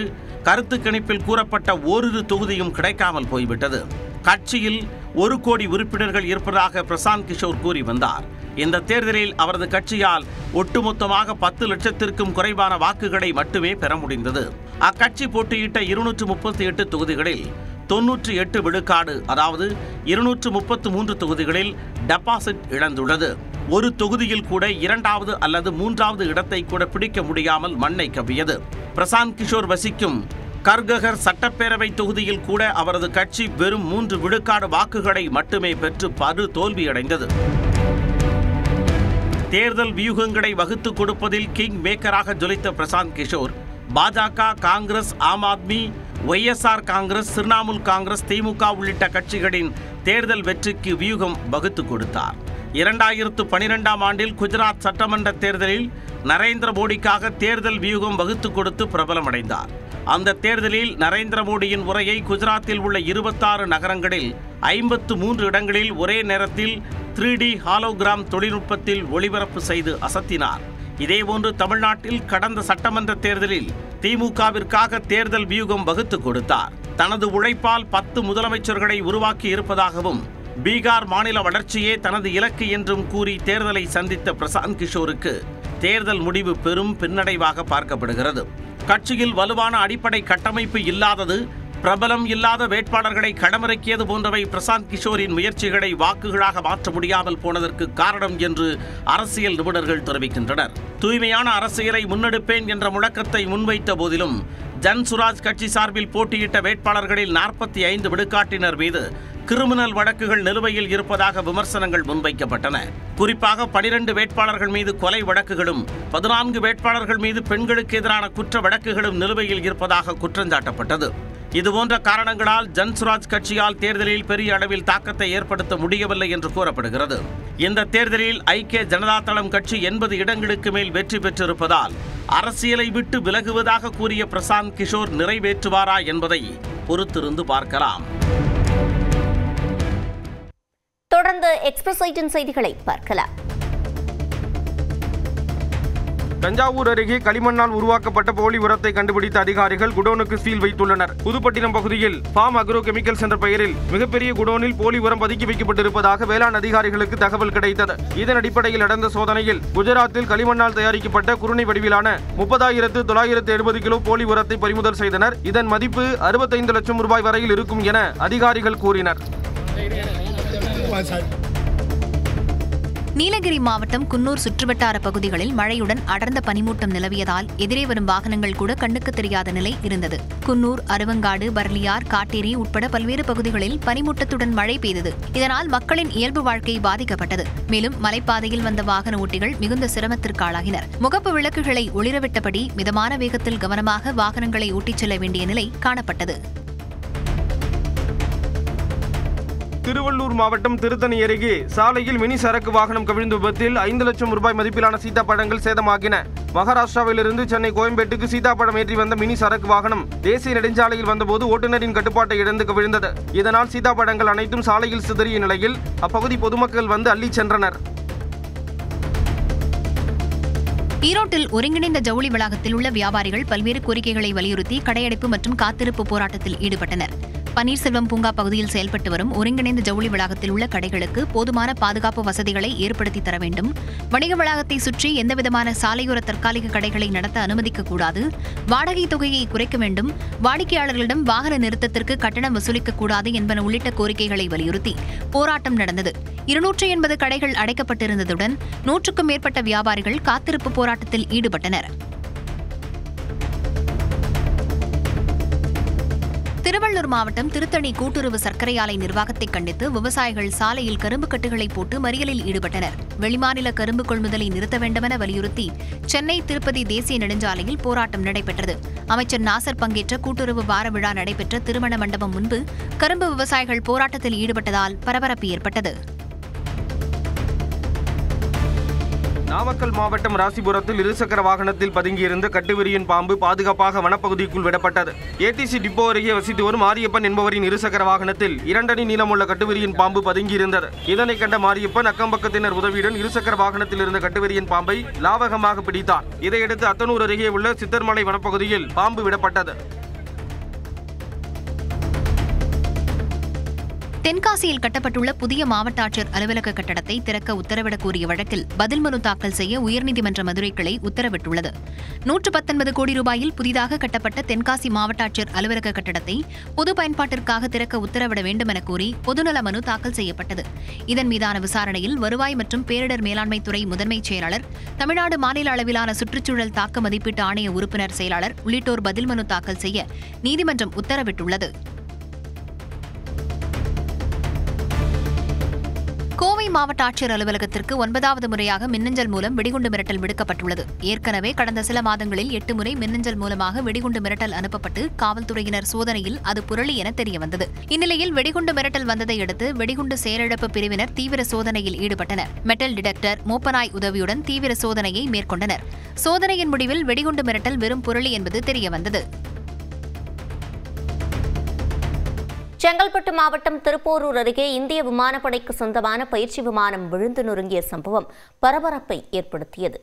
கருத்து கணிப்பில் கூறப்பட்ட ஓரிரு தொகுதியும் கிடைக்காமல் போய்விட்டது. கட்சியில் 1 கோடி உறுப்பினர்கள் இருப்பதாக பிரசாந்த் கிஷோர் கூறி வந்தார். இந்த தேர்தலில் அவரது கட்சியால் ஒட்டுமொத்தமாக 10 லட்சத்திற்கும் குறைவான வாக்குகளை மட்டுமே பெற முடிந்தது. அக்கட்சி போட்டியிட்ட 238 தொகுதிகளில் 98 விழுக்காடு, அதாவது 233 தொகுதிகளில் டெபாசிட் இழந்துள்ளது. ஒரு தொகுதியில் கூட 2வது அல்லது 3வது இடத்தை கூட பிடிக்க முடியாமல் மண்ணை கவ்வியது. பிரசாந்த் கிஷோர் வசிக்கும் கர்ககர் சட்டப்பேரவை தொகுதியில் கூட அவரது கட்சி வெறும் 3 விழுக்காடு வாக்குகளை மட்டுமே பெற்று படு தோல்வியடைந்தது. தேர்தல் வியூகங்களை வகுத்துக் கொடுப்பதில் கிங் மேக்கராக ஜொலித்த பிரசாந்த் கிஷோர் பாஜக, காங்கிரஸ், ஆம் ஆத்மி, ஒய்எஸ்ஆர் காங்கிரஸ், திரிணாமுல் காங்கிரஸ், திமுக உள்ளிட்ட கட்சிகளின் தேர்தல் வெற்றிக்கு வியூகம் வகுத்துக் கொடுத்தார். 2012ஆம் ஆண்டில் குஜராத் சட்டமன்ற தேர்தலில் நரேந்திர மோடிக்காக தேர்தல் வியூகம் வகுத்துக் கொடுத்து பிரபலமடைந்தார். அந்த தேர்தலில் நரேந்திர மோடியின் உரையை குஜராத்தில் உள்ள 26 நகரங்களில் 53 இடங்களில் ஒரே நேரத்தில் 3D ஹாலோகிராம் தொழில்நுட்பத்தில் ஒளிபரப்பு செய்து அசத்தினார். இதேபோன்று தமிழ்நாட்டில் கடந்த சட்டமன்ற தேர்தலில் திமுகவிற்காக தேர்தல் வியூகம் வகுத்துக் கொடுத்தார். தனது உழைப்பால் 10 முதலமைச்சர்களை உருவாக்கி இருப்பதாகவும் பீகார் மாநில வளர்ச்சியே தனது இலக்கு என்றும் கூறி தேர்தலை சந்தித்த பிரசாந்த் கிஷோருக்கு தேர்தல் முடிவு பெரும் பின்னடைவாக பார்க்கப்படுகிறது. கட்சியில் வலுவான அடிப்படை கட்டமைப்பு இல்லாதது, பிரபலம் இல்லாத வேட்பாளர்களை களமிறக்கியது போன்றவை பிரசாந்த் கிஷோரின் முயற்சிகளை வாக்குகளாக மாற்ற முடியாமல் போனதற்கு காரணம் என்று அரசியல் நிபுணர்கள் தெரிவிக்கின்றனர். தூய்மையான அரசியலை முன்னெடுப்பேன் என்ற முழக்கத்தை முன்வைத்த போதிலும் ஜன்சுராஜ் கட்சி சார்பில் போட்டியிட்ட வேட்பாளர்களில் 45 விழுக்காட்டினர் மீது கிரிமினல் வழக்குகள் நிலுவையில் இருப்பதாக விமர்சனங்கள் முன்வைக்கப்பட்டன. குறிப்பாக 12 வேட்பாளர்கள் மீது கொலை வழக்குகளும் 14 வேட்பாளர்கள் மீது பெண்களுக்கு எதிரான குற்ற வழக்குகளும் நிலுவையில் இருப்பதாக குற்றஞ்சாட்டப்பட்டது. இதுபோன்ற காரணங்களால் ஜன்சுராஜ் கட்சியால் தேர்தலில் பெரிய அளவில் தாக்கத்தை ஏற்படுத்த முடியவில்லை என்று கூறப்படுகிறது. இந்த தேர்தலில் ஐக்கிய ஜனதா தளம் கட்சி 80 இடங்களுக்கு மேல் வெற்றி பெற்றிருப்பதால் அரசியலை விட்டு விலகுவதாக கூறிய பிரசாந்த் கிஷோர் நிறைவேற்றுவாரா என்பதை பொறுத்திருந்து பார்க்கலாம். தொடர்ந்து எக்ஸ்பிரஸ் 8 செய்திகளை பார்க்கலாம். தஞ்சாவூர் அருகே களிமண்ணால் உருவாக்கப்பட்ட போலி உரத்தை கண்டுபிடித்த அதிகாரிகள் குடோனுக்கு சீல் வைத்துள்ளனர். புதுப்பட்டினம் பகுதியில் ஃபார்ம் அக்ரோ கெமிக்கல்ஸ் என்ற பெயரில் மிகப்பெரிய குடோனில் போலி உரம் பதுக்கி வைக்கப்பட்டிருப்பதாக வேளாண் அதிகாரிகளுக்கு தகவல் கிடைத்தது. இதன் அடிப்படையில் நடந்த சோதனையில் குஜராத்தில் களிமண்ணால் தயாரிக்கப்பட்ட குருணை வடிவிலான 30,970 கிலோ போலி உரத்தை பறிமுதல் செய்தனர். இதன் மதிப்பு 65 லட்சம் ரூபாய் வரையில் இருக்கும் என அதிகாரிகள் கூறினர். நீலகிரி மாவட்டம் குன்னூர் சுற்றுவட்டார பகுதிகளில் மழையுடன் அடர்ந்த பனிமூட்டம் நிலவியதால் எதிரே வரும் வாகனங்கள் கூட கண்ணுக்கு தெரியாத நிலை இருந்தது. குன்னூர், அருவங்காடு, பர்லியார், காட்டேரி உட்பட பல்வேறு பகுதிகளில் பனிமூட்டத்துடன் மழை பெய்தது. இதனால் மக்களின் இயல்பு வாழ்க்கை பாதிக்கப்பட்டது. மேலும் மலைப்பாதையில் வந்த வாகன ஓட்டிகள் மிகுந்த சிரமத்திற்கு ஆளாகினர். முகப்பு விளக்குகளை ஒளிரவிட்டபடி மிதமான வேகத்தில் கவனமாக வாகனங்களை ஓட்டிச் செல்ல வேண்டிய நிலை காணப்பட்டது. திருவள்ளூர் மாவட்டம் திருத்தணி அருகே சாலையில் மினி சரக்கு வாகனம் கவிழ்ந்த விபத்தில் 5 லட்சம் ரூபாய் மதிப்பிலான சீதாப்பழங்கள் சேதமாகின. மகாராஷ்டிராவிலிருந்து சென்னை கோயம்பேட்டுக்கு சீதாப்பழம் ஏற்றி வந்த மினி சரக்கு வாகனம் தேசிய நெடுஞ்சாலையில் வந்தபோது ஓட்டுநரின் கட்டுப்பாட்டை இழந்து கவிழ்ந்தது. இதனால் சீதாப்பழங்கள் அனைத்தும் சாலையில் சிதறிய நிலையில் அப்பகுதி பொதுமக்கள் வந்து அள்ளிச் சென்றனர். ஈரோட்டில் ஒருங்கிணைந்த ஜவுளி வளாகத்தில் உள்ள வியாபாரிகள் பல்வேறு கோரிக்கைகளை வலியுறுத்தி கடையடைப்பு மற்றும் காத்திருப்பு போராட்டத்தில் ஈடுபட்டனர். பன்னீர்செல்வம் பூங்கா பகுதியில் செயல்பட்டு வரும் ஒருங்கிணைந்த ஜவுளி வளாகத்தில் உள்ள கடைகளுக்கு போதுமான பாதுகாப்பு வசதிகளை ஏற்படுத்தி தர வேண்டும். வணிக வளாகத்தை சுற்றி எந்தவிதமான சாலையோர தற்காலிக கடைகளை நடத்த அனுமதிக்கக்கூடாது. வாடகை தொகையை குறைக்க வேண்டும். வாடிக்கையாளர்களிடம் வாகன நிறுத்தத்திற்கு கட்டணம் வசூலிக்கக்கூடாது என்பன உள்ளிட்ட கோரிக்கைகளை வலியுறுத்தி போராட்டம் நடந்தது. 280 கடைகள் அடைக்கப்பட்டிருந்ததுடன் 100க்கும் மேற்பட்ட வியாபாரிகள் காத்திருப்பு போராட்டத்தில் ஈடுபட்டனர். திருவள்ளூர் மாவட்டம் திருத்தணி கூட்டுறவு சர்க்கரை ஆலை நிர்வாகத்தை கண்டித்து விவசாயிகள் சாலையில் கரும்பு கட்டுகளை போட்டு மறியலில் ஈடுபட்டனர். வெளிமாநில கரும்பு கொள்முதலை நிறுத்த வேண்டுமென வலியுறுத்தி சென்னை திருப்பதி தேசிய நெடுஞ்சாலையில் போராட்டம் நடைபெற்றது. அமைச்சர் நாசர் பங்கேற்ற கூட்டுறவு வார விழா நடைபெற்ற திருமண மண்டபம் முன்பு கரும்பு விவசாயிகள் போராட்டத்தில் ஈடுபட்டதால் பரபரப்பு ஏற்பட்டது. நாமக்கல் மாவட்டம் ராசிபுரத்தில் இருசக்கர வாகனத்தில் பதுங்கியிருந்த கட்டுவிரியன் பாம்பு பாதுகாப்பாக வனப்பகுதிக்குள் விடப்பட்டது. ஏடிசி டிப்போ அருகே வசித்து வரும் மாரியப்பன் என்பவரின் இருசக்கர வாகனத்தில் 2 அடி நீளமுள்ள கட்டுவிரியன் பாம்பு பதுங்கியிருந்தது. இதனை கண்ட மாரியப்பன் அக்கம்பக்கத்தினர் உதவியுடன் இருசக்கர வாகனத்தில் இருந்த கட்டுவிரியன் பாம்பை லாவகமாக பிடித்தார். இதையடுத்து அத்தனூர் அருகே உள்ள சித்தர்மலை வனப்பகுதியில் பாம்பு விடப்பட்டது. தென்காசியில் கட்டப்பட்டுள்ள புதிய மாவட்ட ஆட்சியர் அலுவலக கட்டடத்தை திறக்க உத்தரவிடக் கோரிய வழக்கில் பதில் மனு தாக்கல் செய்ய உயர்நீதிமன்ற மதுரை கிளை உத்தரவிட்டுள்ளது. 119 கோடி ரூபாயில் புதிதாக கட்டப்பட்ட தென்காசி மாவட்ட ஆட்சியர் அலுவலக கட்டடத்தை பொது பயன்பாட்டிற்காக திறக்க உத்தரவிட வேண்டும் என கோரி பொதுநல மனு தாக்கல் செய்யப்பட்டது. இதன் மீதான விசாரணையில் வருவாய் மற்றும் பேரிடர் மேலாண்மை துறை முதன்மைச் செயலாளர், தமிழ்நாடு மாநில அளவிலான சுற்றுச்சூழல் தாக்க மதிப்பீட்டு ஆணைய உறுப்பினர் செயலாளர் உள்ளிட்டோர் பதில் மனு தாக்கல் செய்ய நீதிமன்றம் உத்தரவிட்டுள்ளது. கோவை மாவட்ட ஆட்சியர் அலுவலகத்திற்கு 9வது முறையாக மின்னஞ்சல் மூலம் வெடிகுண்டு மிரட்டல் விடுக்கப்பட்டுள்ளது. ஏற்கனவே கடந்த சில மாதங்களில் 8 முறை மின்னஞ்சல் மூலமாக வெடிகுண்டு மிரட்டல் அனுப்பப்பட்டு காவல்துறையினர் சோதனையில் அது புரளி என தெரியவந்தது. இந்நிலையில் வெடிகுண்டு மிரட்டல் வந்ததை அடுத்து வெடிகுண்டு செயலிழப்பு பிரிவினர் தீவிர சோதனையில் ஈடுபட்டனர். மெட்டல் டிடெக்டர், மோப்பநாய் உதவியுடன் தீவிர சோதனையை மேற்கொண்டனர். சோதனையின் முடிவில் வெடிகுண்டு மிரட்டல் வெறும் புரளி என்பது தெரியவந்தது. செங்கல்பட்டு மாவட்டம் திருப்போரூர் அருகே இந்திய விமானப்படைக்கு சொந்தமான பயிற்சி விமானம் விழுந்து நொறுங்கிய சம்பவம் பரபரப்பை ஏற்படுத்தியது.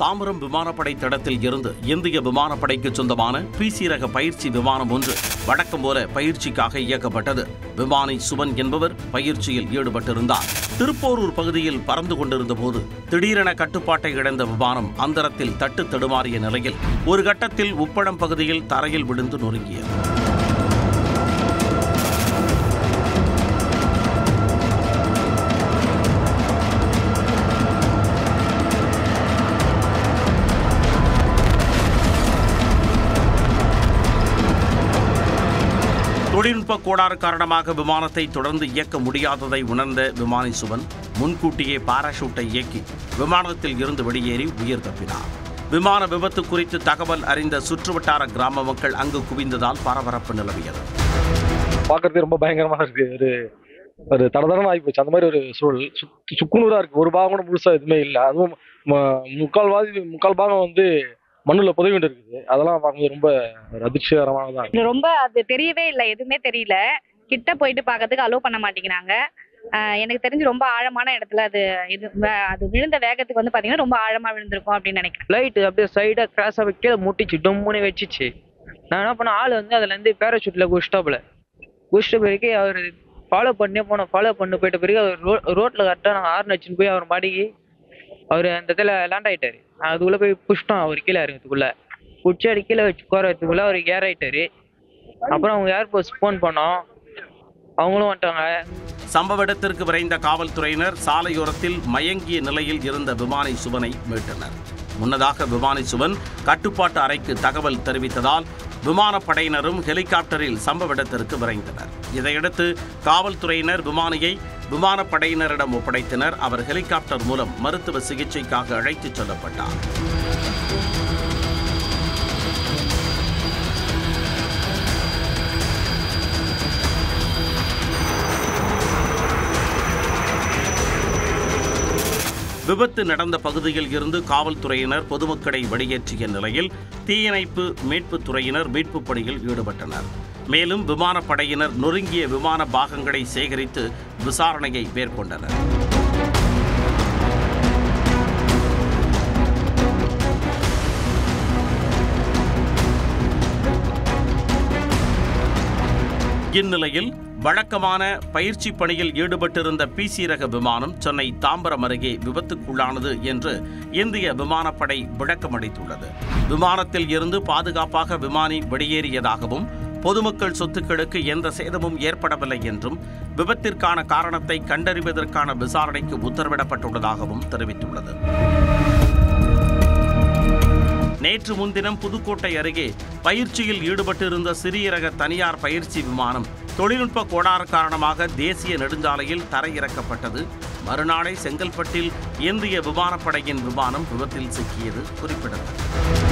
தாம்பரம் விமானப்படை தடத்தில் இருந்து இந்திய விமானப்படைக்கு சொந்தமான பிசி ரக பயிற்சி விமானம் ஒன்று வழக்கம் போல பயிற்சிக்காக இயக்கப்பட்டது. விமானி சுபன் என்பவர் பயிற்சியில் ஈடுபட்டிருந்தார். திருப்போரூர் பகுதியில் பறந்து கொண்டிருந்த போது திடீரென கட்டுப்பாட்டை இழந்த விமானம் அந்தரத்தில் தட்டு தடுமாறிய நிலையில் ஒரு கட்டத்தில் உப்பளம் பகுதியில் தரையில் விழுந்து நொறுங்கியது. தொழில்நுட்ப கோளாறு காரணமாக விமானத்தை தொடர்ந்து இயக்க முடியாததை உணர்ந்த விமானி சுபன் முன்கூட்டியே பாராசூட்டை இயக்கி விமானத்தில் இருந்து வெளியேறி உயிர் தப்பினார். விமான விபத்து குறித்து தகவல் அறிந்த சுற்றுவட்டார கிராம மக்கள் அங்கு குவிந்ததால் பரபரப்பு நிலவியது. பார்க்கறதுக்கு ரொம்ப பயங்கரமா இருக்கு. ஒரு தடதடமா ஆகி போச்சு. அந்த மாதிரி ஒரு சூழல் சுக்குநூறா இருக்கு. ஒரு பாகம் கூட முழுசா எதுவுமே இல்லை. அதுவும் முக்கால் பாகம் வந்து மண்ணுல புதைய வேண்டி இருக்குது. அதெல்லாம் பார்க்கும்போது ரொம்ப அதிர்ச்சிகரமானதான். ரொம்ப அது தெரியவே இல்லை, எதுவுமே தெரியல. கிட்ட போயிட்டு பார்க்கறதுக்கு அலோவ் பண்ண மாட்டேங்கிறாங்க. எனக்கு தெரிஞ்சு ரொம்ப ஆழமான இடத்துல அது விழுந்த வேகத்துக்கு வந்து பாத்தீங்கன்னா ரொம்ப ஆழமா விழுந்திருக்கும் அப்படின்னு நினைக்கிறேன். லைட் அப்படியே சைடா கிராஸா கீழே முட்டிச்சு, டொம்முன்னு வச்சிச்சு. நான் என்ன பண்ண, ஆள் வந்து அதுல இருந்து பேராசூட்ல குஷ்ட பிறகு அவர் ஃபாலோ பண்ணி போயிட்ட பிறகு அவர் ரோட்ல கரெக்டா நாங்கள் ஹார்ன் அடிச்சுன்னு போய் அவர் மாடிக்கு அவர் அந்த இடத்துல லேண்ட் ஆயிட்டாரு. அதுக்குள்ள போய் புஷ்டோம். அவர் கீழே இறங்கிறதுக்குள்ள புடிச்சு அடி கீழே வச்சு கோரத்துக்குள்ள அவர் ஏர் ஆயிட்டாரு. அப்புறம் அவங்க ஏர்போர்ட் போன் பண்ணோம், அவங்களும் வந்துட்டாங்க. சம்பவ இடத்திற்கு விரைந்த காவல்துறையினர் சாலையோரத்தில் மயங்கிய நிலையில் இருந்த விமானி சுபனை மீட்டனர். முன்னதாக விமானி சுபன் கட்டுப்பாட்டு அறைக்கு தகவல் தெரிவித்ததால் விமானப்படையினரும் ஹெலிகாப்டரில் சம்பவ இடத்திற்கு விரைந்தனர். இதையடுத்து காவல்துறையினர் விமானியை விமானப்படையினரிடம் ஒப்படைத்தனர். அவர் ஹெலிகாப்டர் மூலம் மருத்துவ சிகிச்சைக்காக அழைத்துச் செல்லப்பட்டார். விபத்து நடந்த பகுதியில் இருந்து காவல்துறையினர் பொதுமக்களை வெளியேற்றிய நிலையில் தீயணைப்பு மீட்புத் துறையினர் மீட்புப் பணியில் ஈடுபட்டனர். மேலும் விமானப்படையினர் நொறுங்கிய விமான பாகங்களை சேகரித்து விசாரணையை மேற்கொண்டனர். இந்நிலையில் வழக்கமான பயிற்சி பணியில் ஈடுபட்டிருந்த பிசி ரக விமானம் சென்னை தாம்பரம் அருகே விபத்துக்குள்ளானது என்று இந்திய விமானப்படை விளக்கமளித்துள்ளது. விமானத்தில் இருந்து பாதுகாப்பாக விமானி வெளியேறியதாகவும் பொதுமக்கள் சொத்துக்களுக்கு எந்த சேதமும் ஏற்படவில்லை என்றும் விபத்திற்கான காரணத்தை கண்டறிவதற்கான விசாரணைக்கு உத்தரவிடப்பட்டுள்ளதாகவும் தெரிவித்துள்ளது. நேற்று முன்தினம் புதுக்கோட்டை அருகே பயிற்சியில் ஈடுபட்டிருந்த சிறிய ரக தனியார் பயிற்சி விமானம் தொழில்நுட்ப கோளாறு காரணமாக தேசிய நெடுஞ்சாலையில் தரையிறக்கப்பட்டது. மறுநாளை செங்கல்பட்டில் இந்திய விமானப்படையின் விமானம் விபத்தில் சிக்கியது குறிப்பிடத்தக்கது.